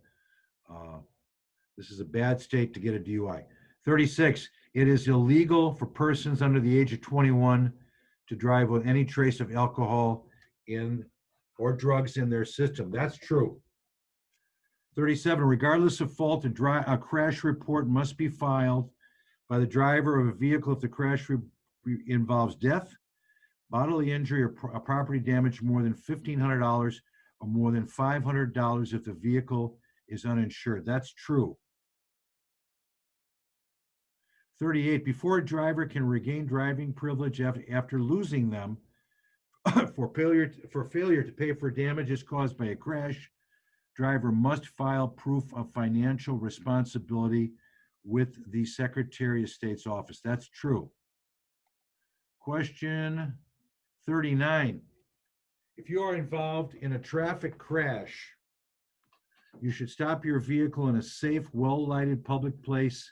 S1: this is a bad state to get a DUI. 36, it is illegal for persons under the age of 21 to drive with any trace of alcohol in or drugs in their system. That's true. 37, regardless of fault, a crash report must be filed by the driver of a vehicle if the crash involves death, bodily injury, or property damage more than $1,500 or more than $500 if the vehicle is uninsured. That's true. 38, before a driver can regain driving privilege after losing them for failure to pay for damages caused by a crash, driver must file proof of financial responsibility with the Secretary of State's office. That's true. Question 39. If you are involved in a traffic crash, you should stop your vehicle in a safe, well-lighted public place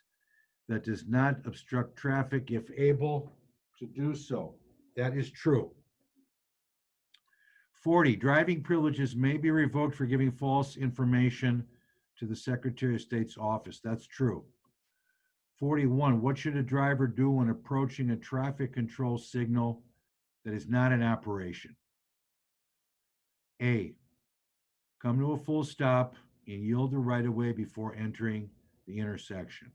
S1: that does not obstruct traffic if able to do so. That is true. 40, driving privileges may be revoked for giving false information to the Secretary of State's office. That's true. 41, what should a driver do when approaching a traffic control signal that is not in operation? A, come to a full stop and yield the right-of-way before entering the intersection.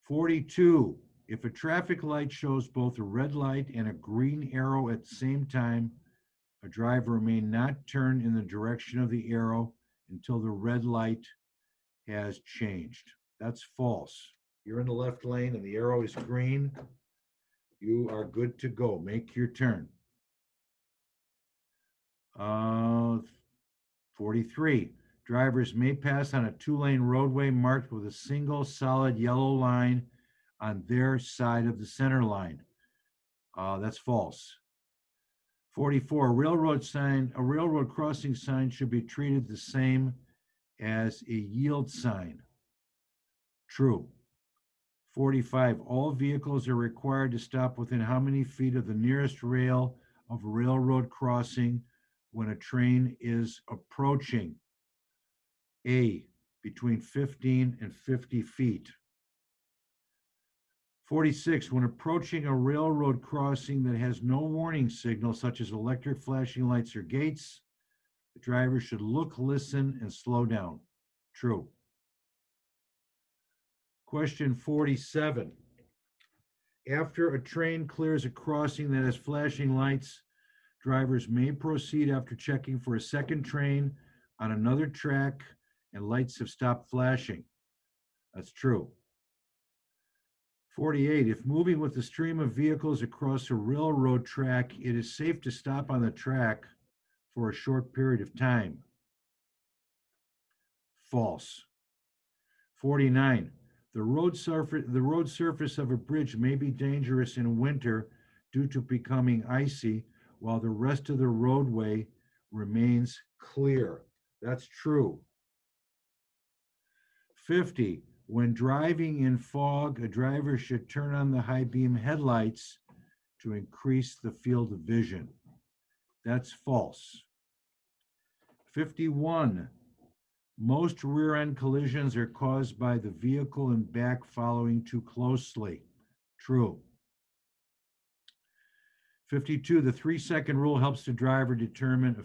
S1: 42, if a traffic light shows both a red light and a green arrow at the same time, a driver may not turn in the direction of the arrow until the red light has changed. That's false. You're in the left lane and the arrow is green, you are good to go. Make your turn. 43, drivers may pass on a two-lane roadway marked with a single solid yellow line on their side of the center line. That's false. 44, a railroad crossing sign should be treated the same as a yield sign. True. 45, all vehicles are required to stop within how many feet of the nearest rail of a railroad crossing when a train is approaching? A, between 15 and 50 feet. 46, when approaching a railroad crossing that has no warning signal, such as electric flashing lights or gates, the driver should look, listen, and slow down. True. Question 47. After a train clears a crossing that has flashing lights, drivers may proceed after checking for a second train on another track and lights have stopped flashing. That's true. 48, if moving with a stream of vehicles across a railroad track, it is safe to stop on the track for a short period of time. False. 49, the road surface of a bridge may be dangerous in winter due to becoming icy, while the rest of the roadway remains clear. That's true. 50, when driving in fog, a driver should turn on the high beam headlights to increase the field of vision. That's false. 51, most rear-end collisions are caused by the vehicle in back following too closely. True. 52, the 3-second rule helps the driver determine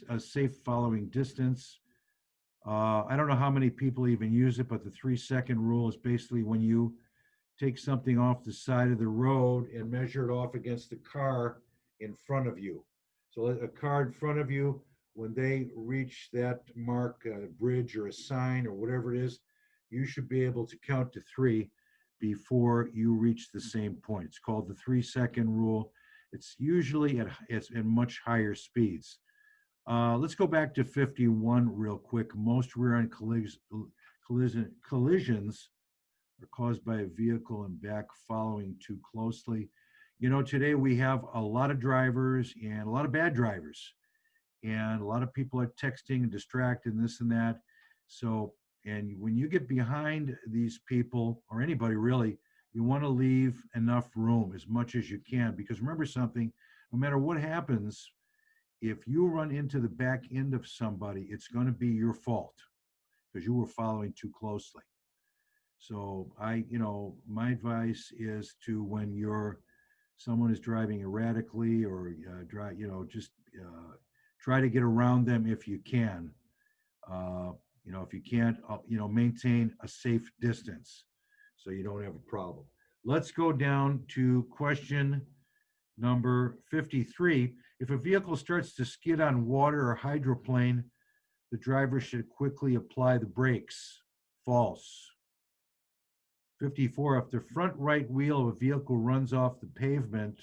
S1: a safe following distance. I don't know how many people even use it, but the 3-second rule is basically when you take something off the side of the road and measure it off against the car in front of you. So a car in front of you, when they reach that mark, a bridge or a sign or whatever it is, you should be able to count to 3 before you reach the same point. It's called the 3-second rule. It's usually at much higher speeds. Let's go back to 51 real quick. Most rear-end collisions are caused by a vehicle in back following too closely. You know, today we have a lot of drivers and a lot of bad drivers. And a lot of people are texting and distracted and this and that. So, and when you get behind these people, or anybody really, you want to leave enough room as much as you can. Because remember something, no matter what happens, if you run into the back end of somebody, it's going to be your fault because you were following too closely. So my advice is to, when someone is driving erratically or try to get around them if you can. If you can't, maintain a safe distance so you don't have a problem. Let's go down to question number 53. If a vehicle starts to skid on water or hydroplane, the driver should quickly apply the brakes. False. 54, if the front right wheel of a vehicle runs off the pavement,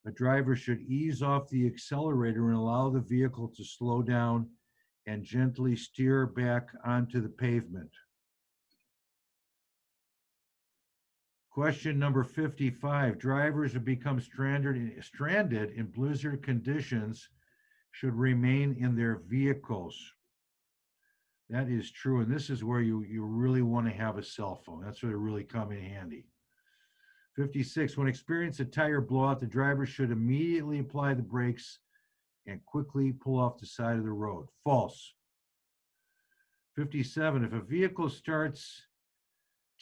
S1: a driver should ease off the accelerator and allow the vehicle to slow down and gently steer back onto the pavement. Question number 55. Drivers who become stranded in blizzard conditions should remain in their vehicles. That is true, and this is where you really want to have a cell phone. That's where they really come in handy. 56. When experiencing a tire blowout, the driver should immediately apply the brakes and quickly pull off the side of the road. False. 57. If a vehicle starts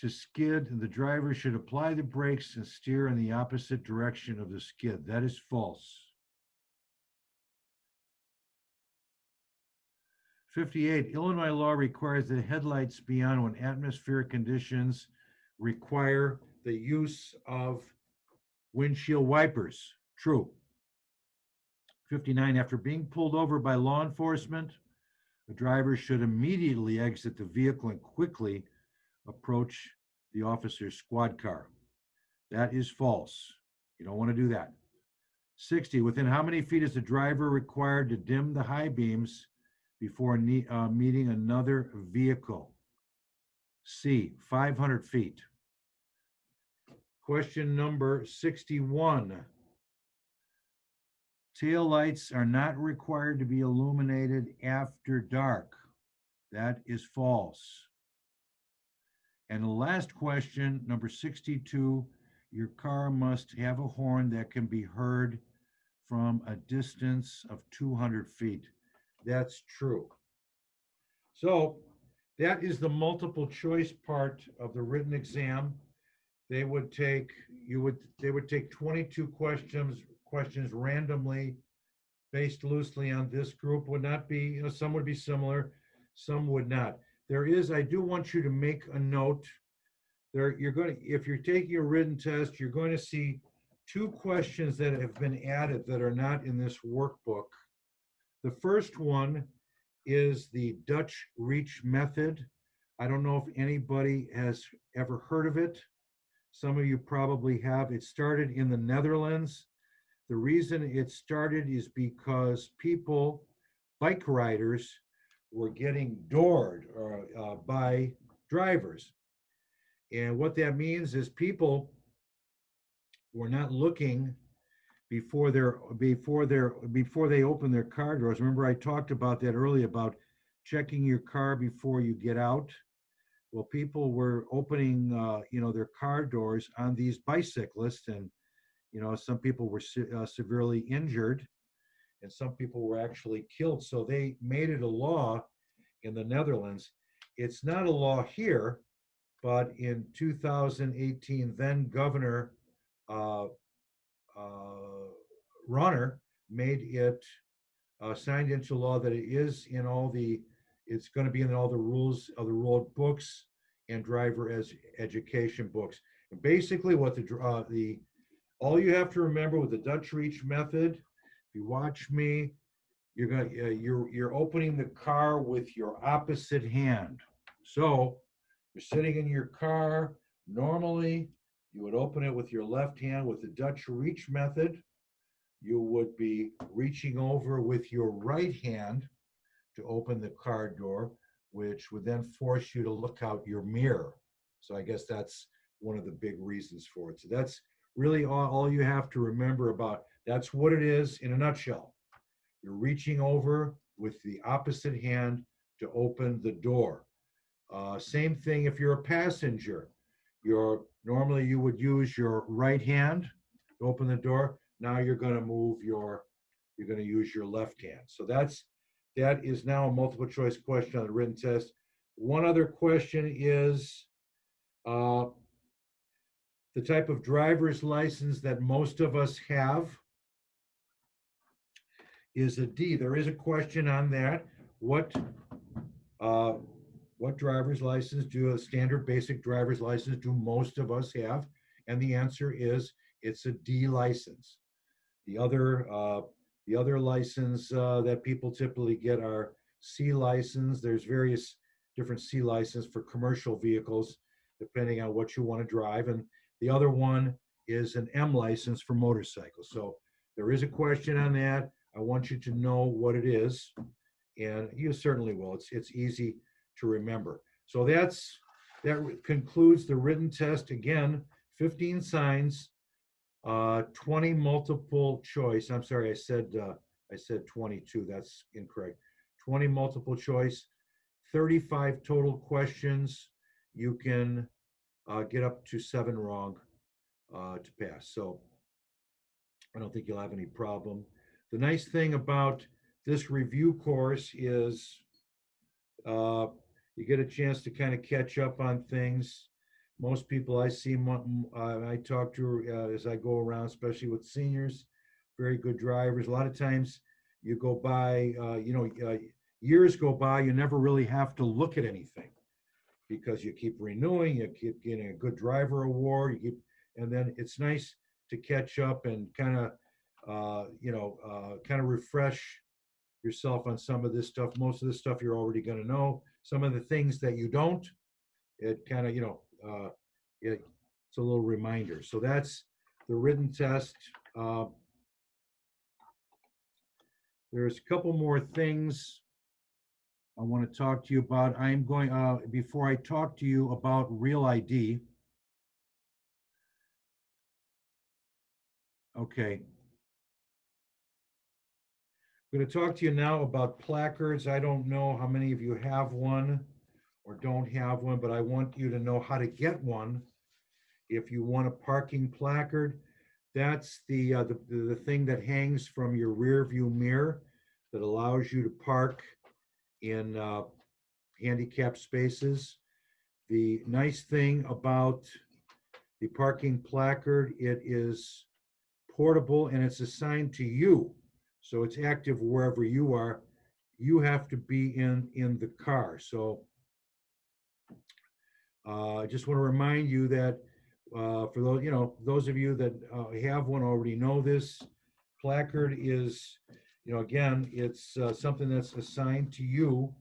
S1: to skid, the driver should apply the brakes and steer in the opposite direction of the skid. That is false. 58. Illinois law requires that headlights be on when atmospheric conditions require the use of windshield wipers. True. 59. After being pulled over by law enforcement, the driver should immediately exit the vehicle and quickly approach the officer's squad car. That is false. You don't want to do that. 60. Within how many feet is the driver required to dim the high beams before meeting another vehicle? C, 500 feet. Question number 61. Tail lights are not required to be illuminated after dark. That is false. And the last question, number 62, your car must have a horn that can be heard from a distance of 200 feet. That's true. So that is the multiple choice part of the written exam. They would take 22 questions randomly based loosely on this group. Would not be, some would be similar, some would not. I do want you to make a note. If you're taking a written test, you're going to see 2 questions that have been added that are not in this workbook. The first one is the Dutch reach method. I don't know if anybody has ever heard of it. Some of you probably have. It started in the Netherlands. The reason it started is because bike riders, were getting doored by drivers. And what that means is people were not looking before they open their car doors. Remember, I talked about that earlier about checking your car before you get out. Well, people were opening, their car doors on these bicyclists, and some people were severely injured, and some people were actually killed. So they made it a law in the Netherlands. It's not a law here, but in 2018, then Governor Runner made it signed into law that it's going to be in all the rules of the road books and driver education books. And basically what all you have to remember with the Dutch reach method, if you watch me, you're opening the car with your opposite hand. So you're sitting in your car. Normally, you would open it with your left hand. With the Dutch reach method, you would be reaching over with your right hand to open the car door, which would then force you to look out your mirror. So I guess that's one of the big reasons for it. So that's really all you have to remember about. That's what it is in a nutshell. You're reaching over with the opposite hand to open the door. Same thing if you're a passenger. Normally you would use your right hand to open the door. Now you're going to use your left hand. So that is now a multiple choice question on the written test. One other question is the type of driver's license that most of us have is a D. There is a question on that. What driver's license a standard basic driver's license do most of us have? And the answer is it's a D license. The other license that people typically get are C license. There's various different C license for commercial vehicles, depending on what you want to drive. And the other one is an M license for motorcycles. So there is a question on that. I want you to know what it is, and you certainly will. It's easy to remember. So that concludes the written test. Again, 15 signs, 20 multiple choice. I'm sorry, I said 22. That's incorrect. 20 multiple choice, 35 total questions. You can get up to 7 wrong to pass. So I don't think you'll have any problem. The nice thing about this review course is uh, you get a chance to kind of catch up on things. Most people I see, I talk to as I go around, especially with seniors, very good drivers. A lot of times you go by, years go by, you never really have to look at anything because you keep renewing, you keep getting a good driver award, and then it's nice to catch up and kind of, kind of refresh yourself on some of this stuff. Most of this stuff you're already going to know. Some of the things that you don't, it kind of, it's a little reminder. So that's the written test. There's a couple more things I want to talk to you about. I'm going, before I talk to you about Real ID. Okay. I'm going to talk to you now about placards. I don't know how many of you have one or don't have one, but I want you to know how to get one. If you want a parking placard, that's the thing that hangs from your rear view mirror that allows you to park in handicapped spaces. The nice thing about the parking placard, it is portable and it's assigned to you. So it's active wherever you are. You have to be in the car. So I just want to remind you that for those of you that have one already know this. Placard is, again, it's something that's assigned to you.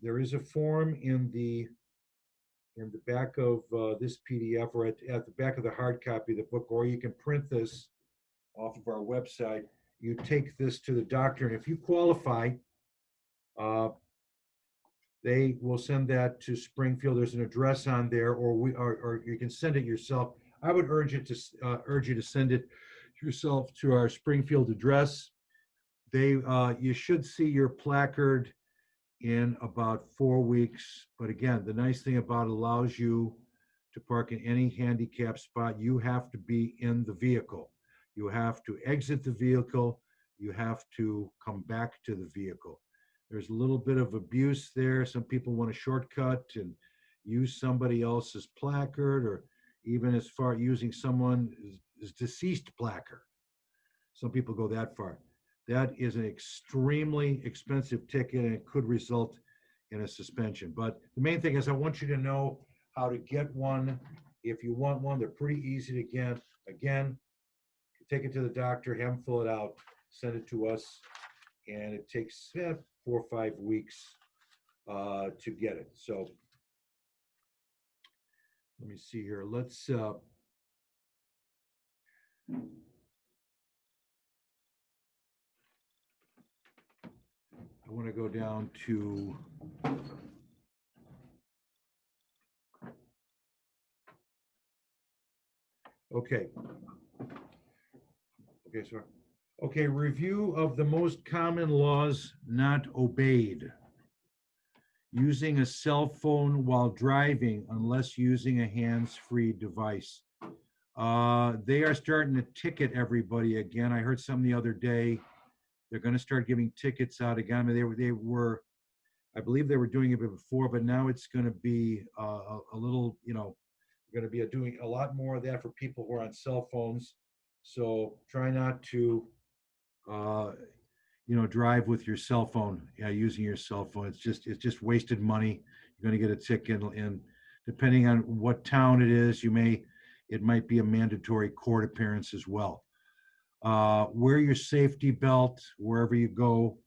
S1: There is a form in the back of this PDF or at the back of the hard copy of the book, or you can print this off of our website. You take this to the doctor, and if you qualify, they will send that to Springfield. There's an address on there, or you can send it yourself. I would urge you to send it yourself to our Springfield address. You should see your placard in about 4 weeks. But again, the nice thing about it allows you to park in any handicap spot. You have to be in the vehicle. You have to exit the vehicle. You have to come back to the vehicle. There's a little bit of abuse there. Some people want a shortcut and use somebody else's placard, or even as far using someone's deceased placard. Some people go that far. That is an extremely expensive ticket, and it could result in a suspension. But the main thing is I want you to know how to get one. If you want one, they're pretty easy to get. Again, take it to the doctor, have them fill it out, send it to us, and it takes 4 or 5 weeks to get it. So let me see here. Let's I want to go down to okay, sorry. Okay, review of the most common laws not obeyed. Using a cell phone while driving unless using a hands-free device. They are starting to ticket everybody again. I heard some the other day. They're going to start giving tickets out again. I mean, they were, I believe they were doing it before, but now it's going to be a little, going to be doing a lot more of that for people who are on cell phones. So try not to, drive with your cell phone, using your cell phone. It's just wasted money. You're going to get a ticket, and depending on what town it is, it might be a mandatory court appearance as well. Wear your safety belt wherever you go.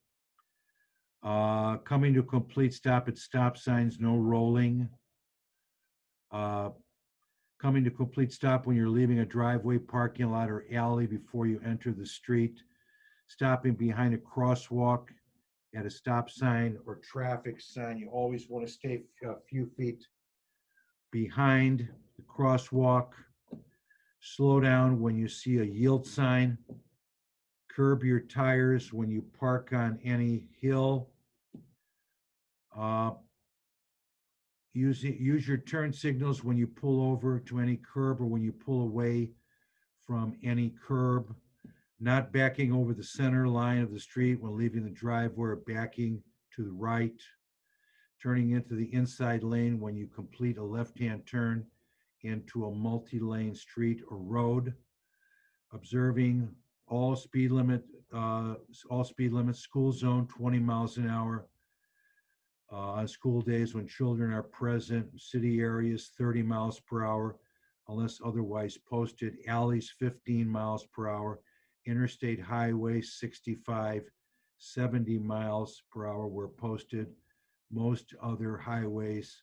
S1: Coming to a complete stop at stop signs, no rolling. Coming to complete stop when you're leaving a driveway, parking lot, or alley before you enter the street. Stopping behind a crosswalk at a stop sign or traffic sign. You always want to stay a few feet behind the crosswalk, slow down when you see a yield sign, curb your tires when you park on any hill, uh, use your turn signals when you pull over to any curb or when you pull away from any curb, not backing over the center line of the street when leaving the driveway or backing to the right, turning into the inside lane when you complete a left-hand turn into a multi-lane street or road, observing all speed limit, school zone 20 miles an hour, on school days when children are present, city areas 30 miles per hour, unless otherwise posted, alleys 15 miles per hour, interstate highways 65, 70 miles per hour were posted, most other highways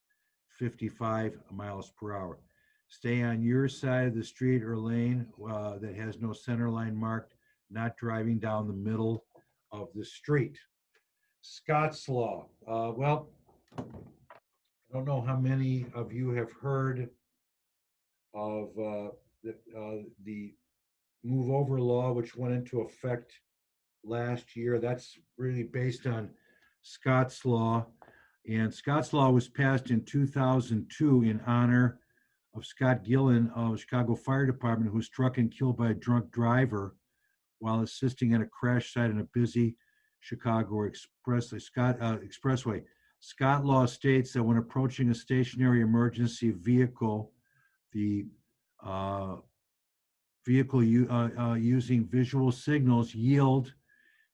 S1: 55 miles per hour. Stay on your side of the street or lane that has no center line marked, not driving down the middle of the street. Scott's Law. Well, I don't know how many of you have heard of the move over law, which went into effect last year. That's really based on Scott's Law. And Scott's Law was passed in 2002 in honor of Scott Gillen of the Chicago Fire Department, who was struck and killed by a drunk driver while assisting at a crash site on a busy Chicago expressway. Scott law states that when approaching a stationary emergency vehicle, the vehicle using visual signals yield,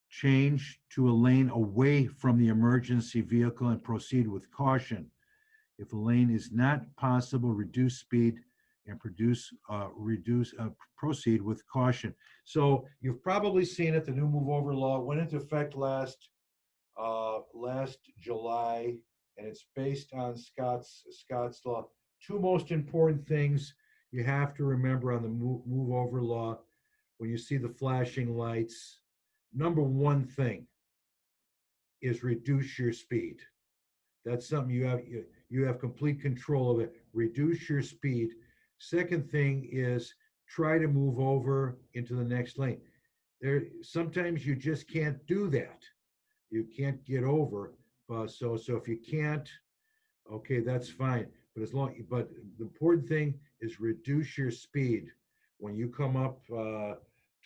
S1: change to a lane away from the emergency vehicle and proceed with caution. If a lane is not possible, reduce speed and proceed with caution. So you've probably seen it. The new move over law went into effect last July, and it's based on Scott's law. Two most important things you have to remember on the move over law when you see the flashing lights. Number one thing is reduce your speed. That's something you have complete control of it. Reduce your speed. Second thing is try to move over into the next lane. Sometimes you just can't do that. You can't get over. So if you can't, okay, that's fine. But the important thing is reduce your speed when you come up to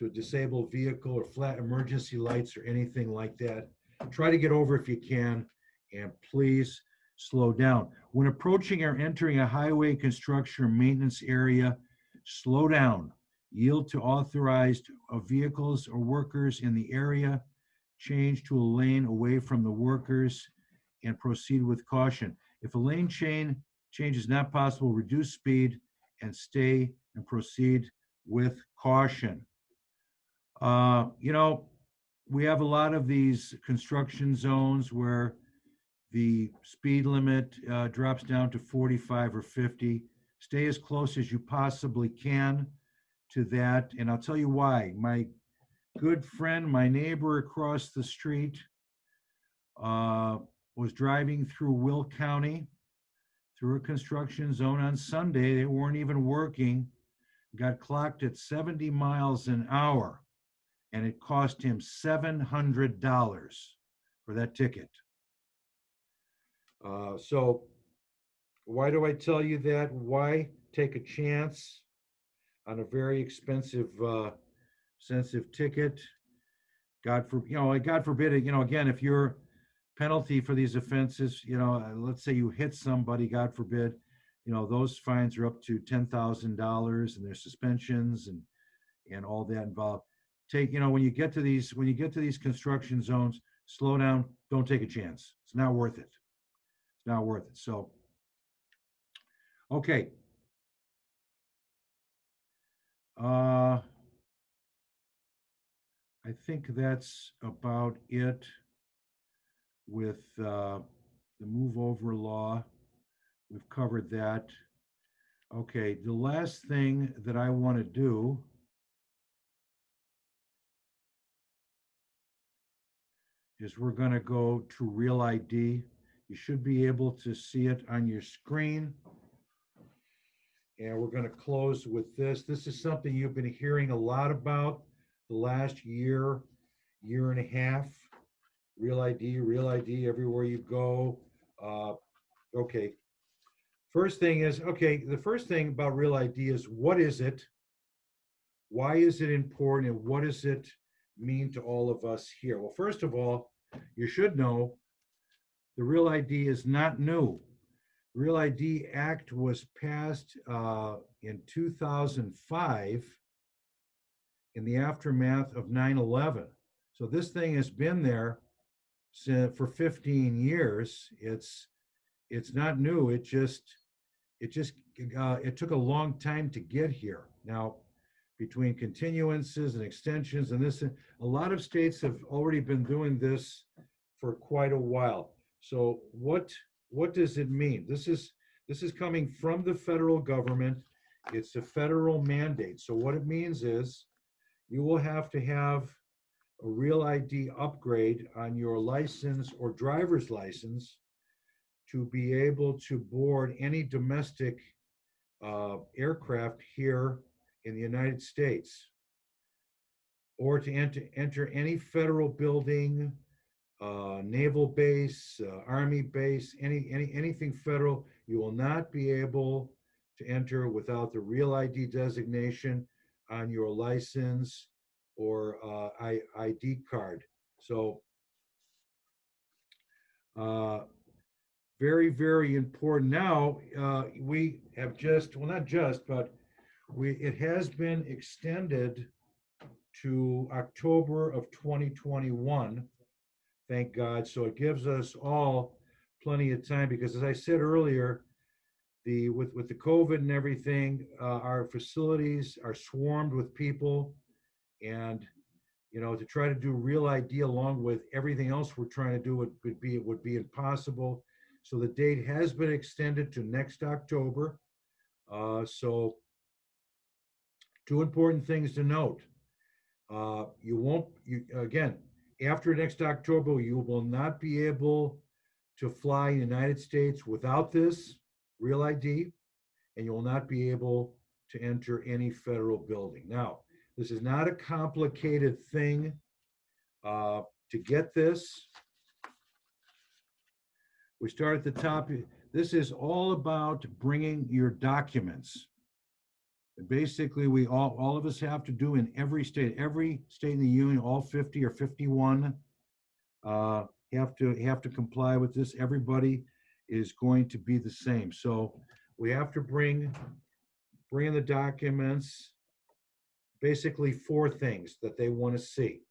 S1: a disabled vehicle or flat emergency lights or anything like that. Try to get over if you can, and please slow down. When approaching or entering a highway construction or maintenance area, slow down. Yield to authorized vehicles or workers in the area. Change to a lane away from the workers and proceed with caution. If a lane change is not possible, reduce speed and stay and proceed with caution. We have a lot of these construction zones where the speed limit drops down to 45 or 50. Stay as close as you possibly can to that. And I'll tell you why. My good friend, my neighbor across the street, was driving through Will County through a construction zone on Sunday. They weren't even working, got clocked at 70 miles an hour, and it cost him $700 for that ticket. So why do I tell you that? Why take a chance on a very expensive sensitive ticket? God forbid, again, if your penalty for these offenses, let's say you hit somebody, God forbid, those fines are up to $10,000, and there's suspensions and all that involved. When you get to these construction zones, slow down. Don't take a chance. It's not worth it. It's not worth it. So, okay. I think that's about it with the move over law. We've covered that. Okay, the last thing that I want to do is we're going to go to Real ID. You should be able to see it on your screen. And we're going to close with this. This is something you've been hearing a lot about the last year, year and a half. Real ID everywhere you go. Okay. First thing is, okay, the first thing about Real ID is, what is it? Why is it important, and what does it mean to all of us here? Well, first of all, you should know the Real ID is not new. The Real ID Act was passed in 2005 in the aftermath of 9/11. So this thing has been there for 15 years. It's not new. It took a long time to get here. Now, between continuances and extensions and this, a lot of states have already been doing this for quite a while. So what does it mean? This is coming from the federal government. It's a federal mandate. So what it means is you will have to have a Real ID upgrade on your license or driver's license to be able to board any domestic aircraft here in the United States, or to enter any federal building, naval base, army base, anything federal. You will not be able to enter without the Real ID designation on your license or ID card. So very, very important. Now, we have just, well, not just, but it has been extended to October of 2021, thank God. So it gives us all plenty of time, because as I said earlier, with the COVID and everything, our facilities are swarmed with people, and to try to do Real ID along with everything else we're trying to do would be impossible. So the date has been extended to next October. So two important things to note. Again, after next October, you will not be able to fly in the United States without this Real ID, and you will not be able to enter any federal building. Now, this is not a complicated thing to get this. We start at the top. This is all about bringing your documents. Basically, all of us have to do in every state in the union, all 50 or 51, have to comply with this. Everybody is going to be the same. So we have to bring in the documents, basically 4 things that they want to see.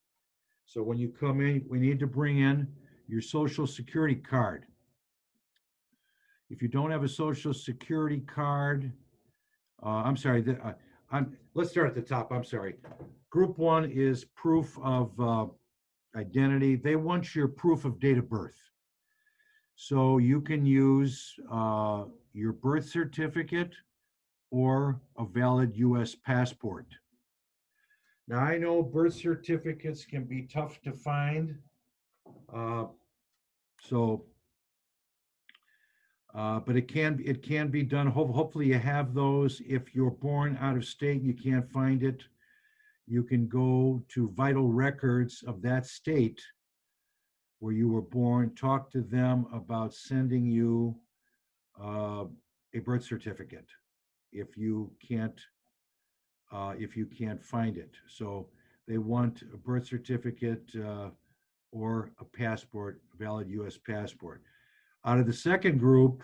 S1: So when you come in, we need to bring in your Social Security card. If you don't have a Social Security card, let's start at the top. I'm sorry. Group 1 is proof of identity. They want your proof of date of birth. So you can use your birth certificate or a valid U.S. passport. Now, I know birth certificates can be tough to find. But it can be done. Hopefully you have those. If you're born out of state and you can't find it, you can go to vital records of that state where you were born, talk to them about sending you a birth certificate if you can't find it. So they want a birth certificate or a passport, a valid U.S. passport. Out of the second group,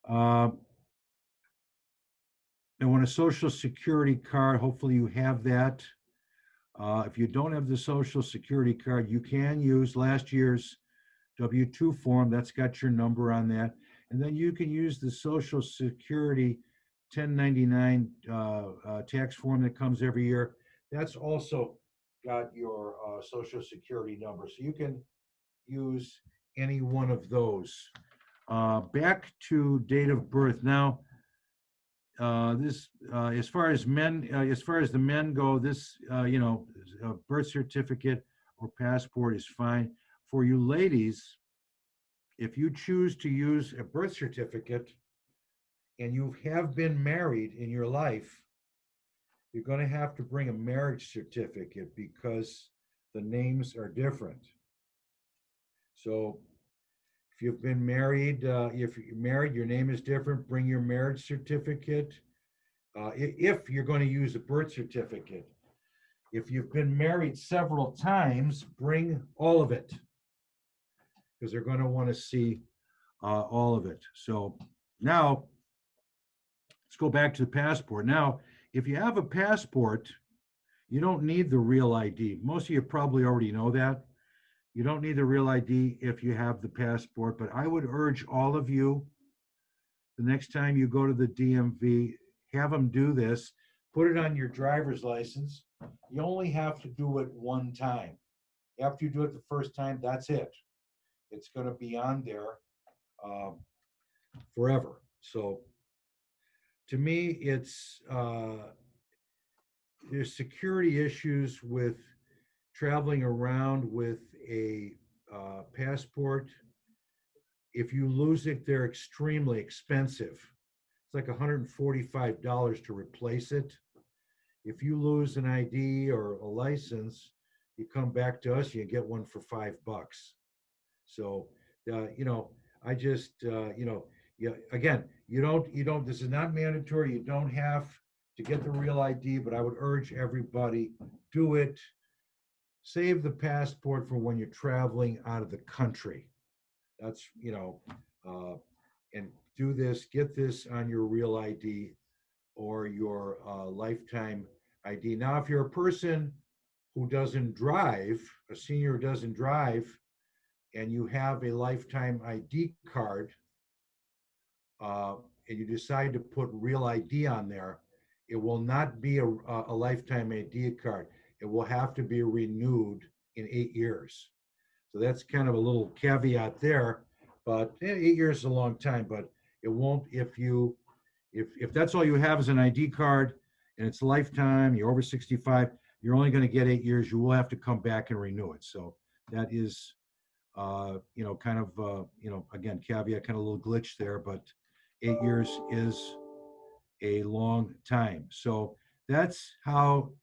S1: they want a Social Security card. Hopefully you have that. If you don't have the Social Security card, you can use last year's W-2 form. That's got your number on that. And then you can use the Social Security 1099 tax form that comes every year. That's also got your Social Security number. So you can use any one of those. Back to date of birth. Now, this as far as the men go, this a birth certificate or passport is fine. For you ladies, if you choose to use a birth certificate and you have been married in your life, you're going to have to bring a marriage certificate because the names are different. So if you've been married, if you're married, your name is different, bring your marriage certificate. If you're going to use a birth certificate, if you've been married several times, bring all of it because they're going to want to see all of it. So now let's go back to the passport. Now, if you have a passport, you don't need the real ID. Most of you probably already know that. You don't need the real ID if you have the passport, but I would urge all of you, the next time you go to the DMV, have them do this, put it on your driver's license. You only have to do it one time. After you do it the first time, that's it. It's going to be on there um, forever. So to me, there's security issues with traveling around with a passport. If you lose it, they're extremely expensive. It's like $145 to replace it. If you lose an ID or a license, you come back to us, you get one for $5. So, you know, I just, yeah, again, this is not mandatory. You don't have to get the real ID, but I would urge everybody, do it. Save the passport for when you're traveling out of the country. That's, and do this, get this on your real ID or your lifetime ID. Now, if you're a person who doesn't drive, a senior who doesn't drive, and you have a lifetime ID card, and you decide to put real ID on there, it will not be a lifetime ID card. It will have to be renewed in 8 years. So that's kind of a little caveat there. But 8 years is a long time. But it won't if that's all you have is an ID card and it's lifetime. You're over 65. You're only going to get 8 years. You will have to come back and renew it. So that is, kind of, again, caveat, kind of a little glitch there. But 8 years is a long time. So that's how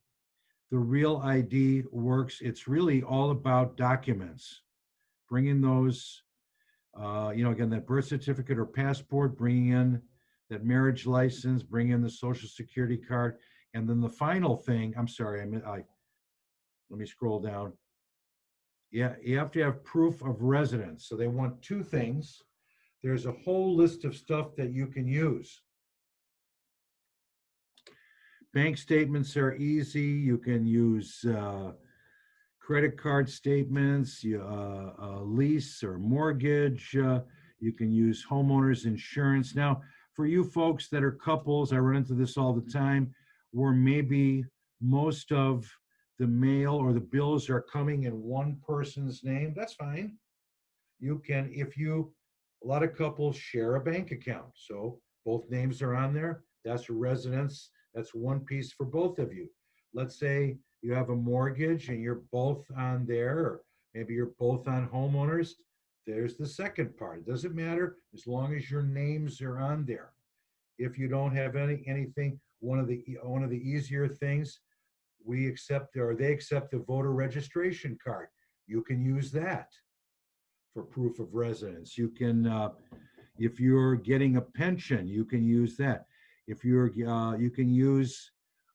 S1: the real ID works. It's really all about documents, bringing those, again, that birth certificate or passport, bringing in that marriage license, bring in the social security card. And then the final thing, I'm sorry, let me scroll down. Yeah, you have to have proof of residence. So they want two things. There's a whole list of stuff that you can use. Bank statements are easy. You can use credit card statements, lease or mortgage. You can use homeowners insurance. Now, for you folks that are couples, I run into this all the time, where maybe most of the mail or the bills are coming in one person's name. That's fine. A lot of couples share a bank account. So both names are on there. That's a residence. That's one piece for both of you. Let's say you have a mortgage and you're both on there, or maybe you're both on homeowners. There's the second part. It doesn't matter as long as your names are on there. If you don't have anything, one of the easier things, they accept the voter registration card. You can use that for proof of residence. You can, if you're getting a pension, you can use that. If you can use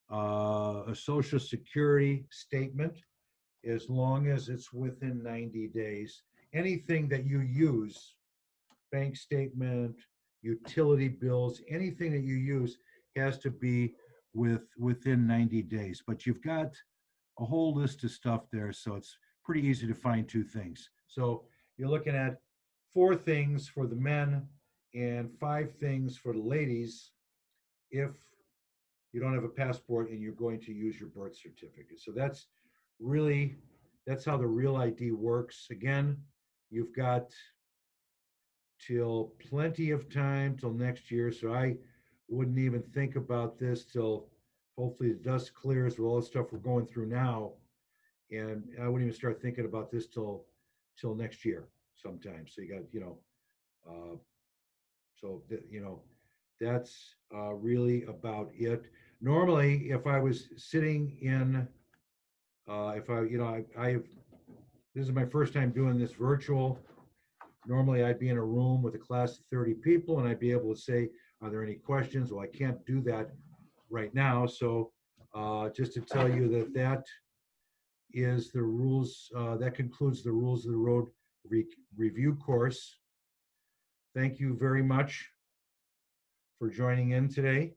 S1: a social security statement as long as it's within 90 days. Anything that you use, bank statement, utility bills, anything that you use has to be within 90 days. But you've got a whole list of stuff there, so it's pretty easy to find two things. So you're looking at 4 things for the men and 5 things for the ladies if you don't have a passport and you're going to use your birth certificate. So that's how the real ID works. Again, you've got till plenty of time till next year. So I wouldn't even think about this till hopefully the dust clears with all the stuff we're going through now. And I wouldn't even start thinking about this till next year sometime. So you got, that's really about it. Normally, if I was sitting in, if I, this is my first time doing this virtual. Normally, I'd be in a room with a class of 30 people and I'd be able to say, are there any questions? Well, I can't do that right now. So just to tell you that that is the rules, that concludes the Rules of the Road review course. Thank you very much for joining in today.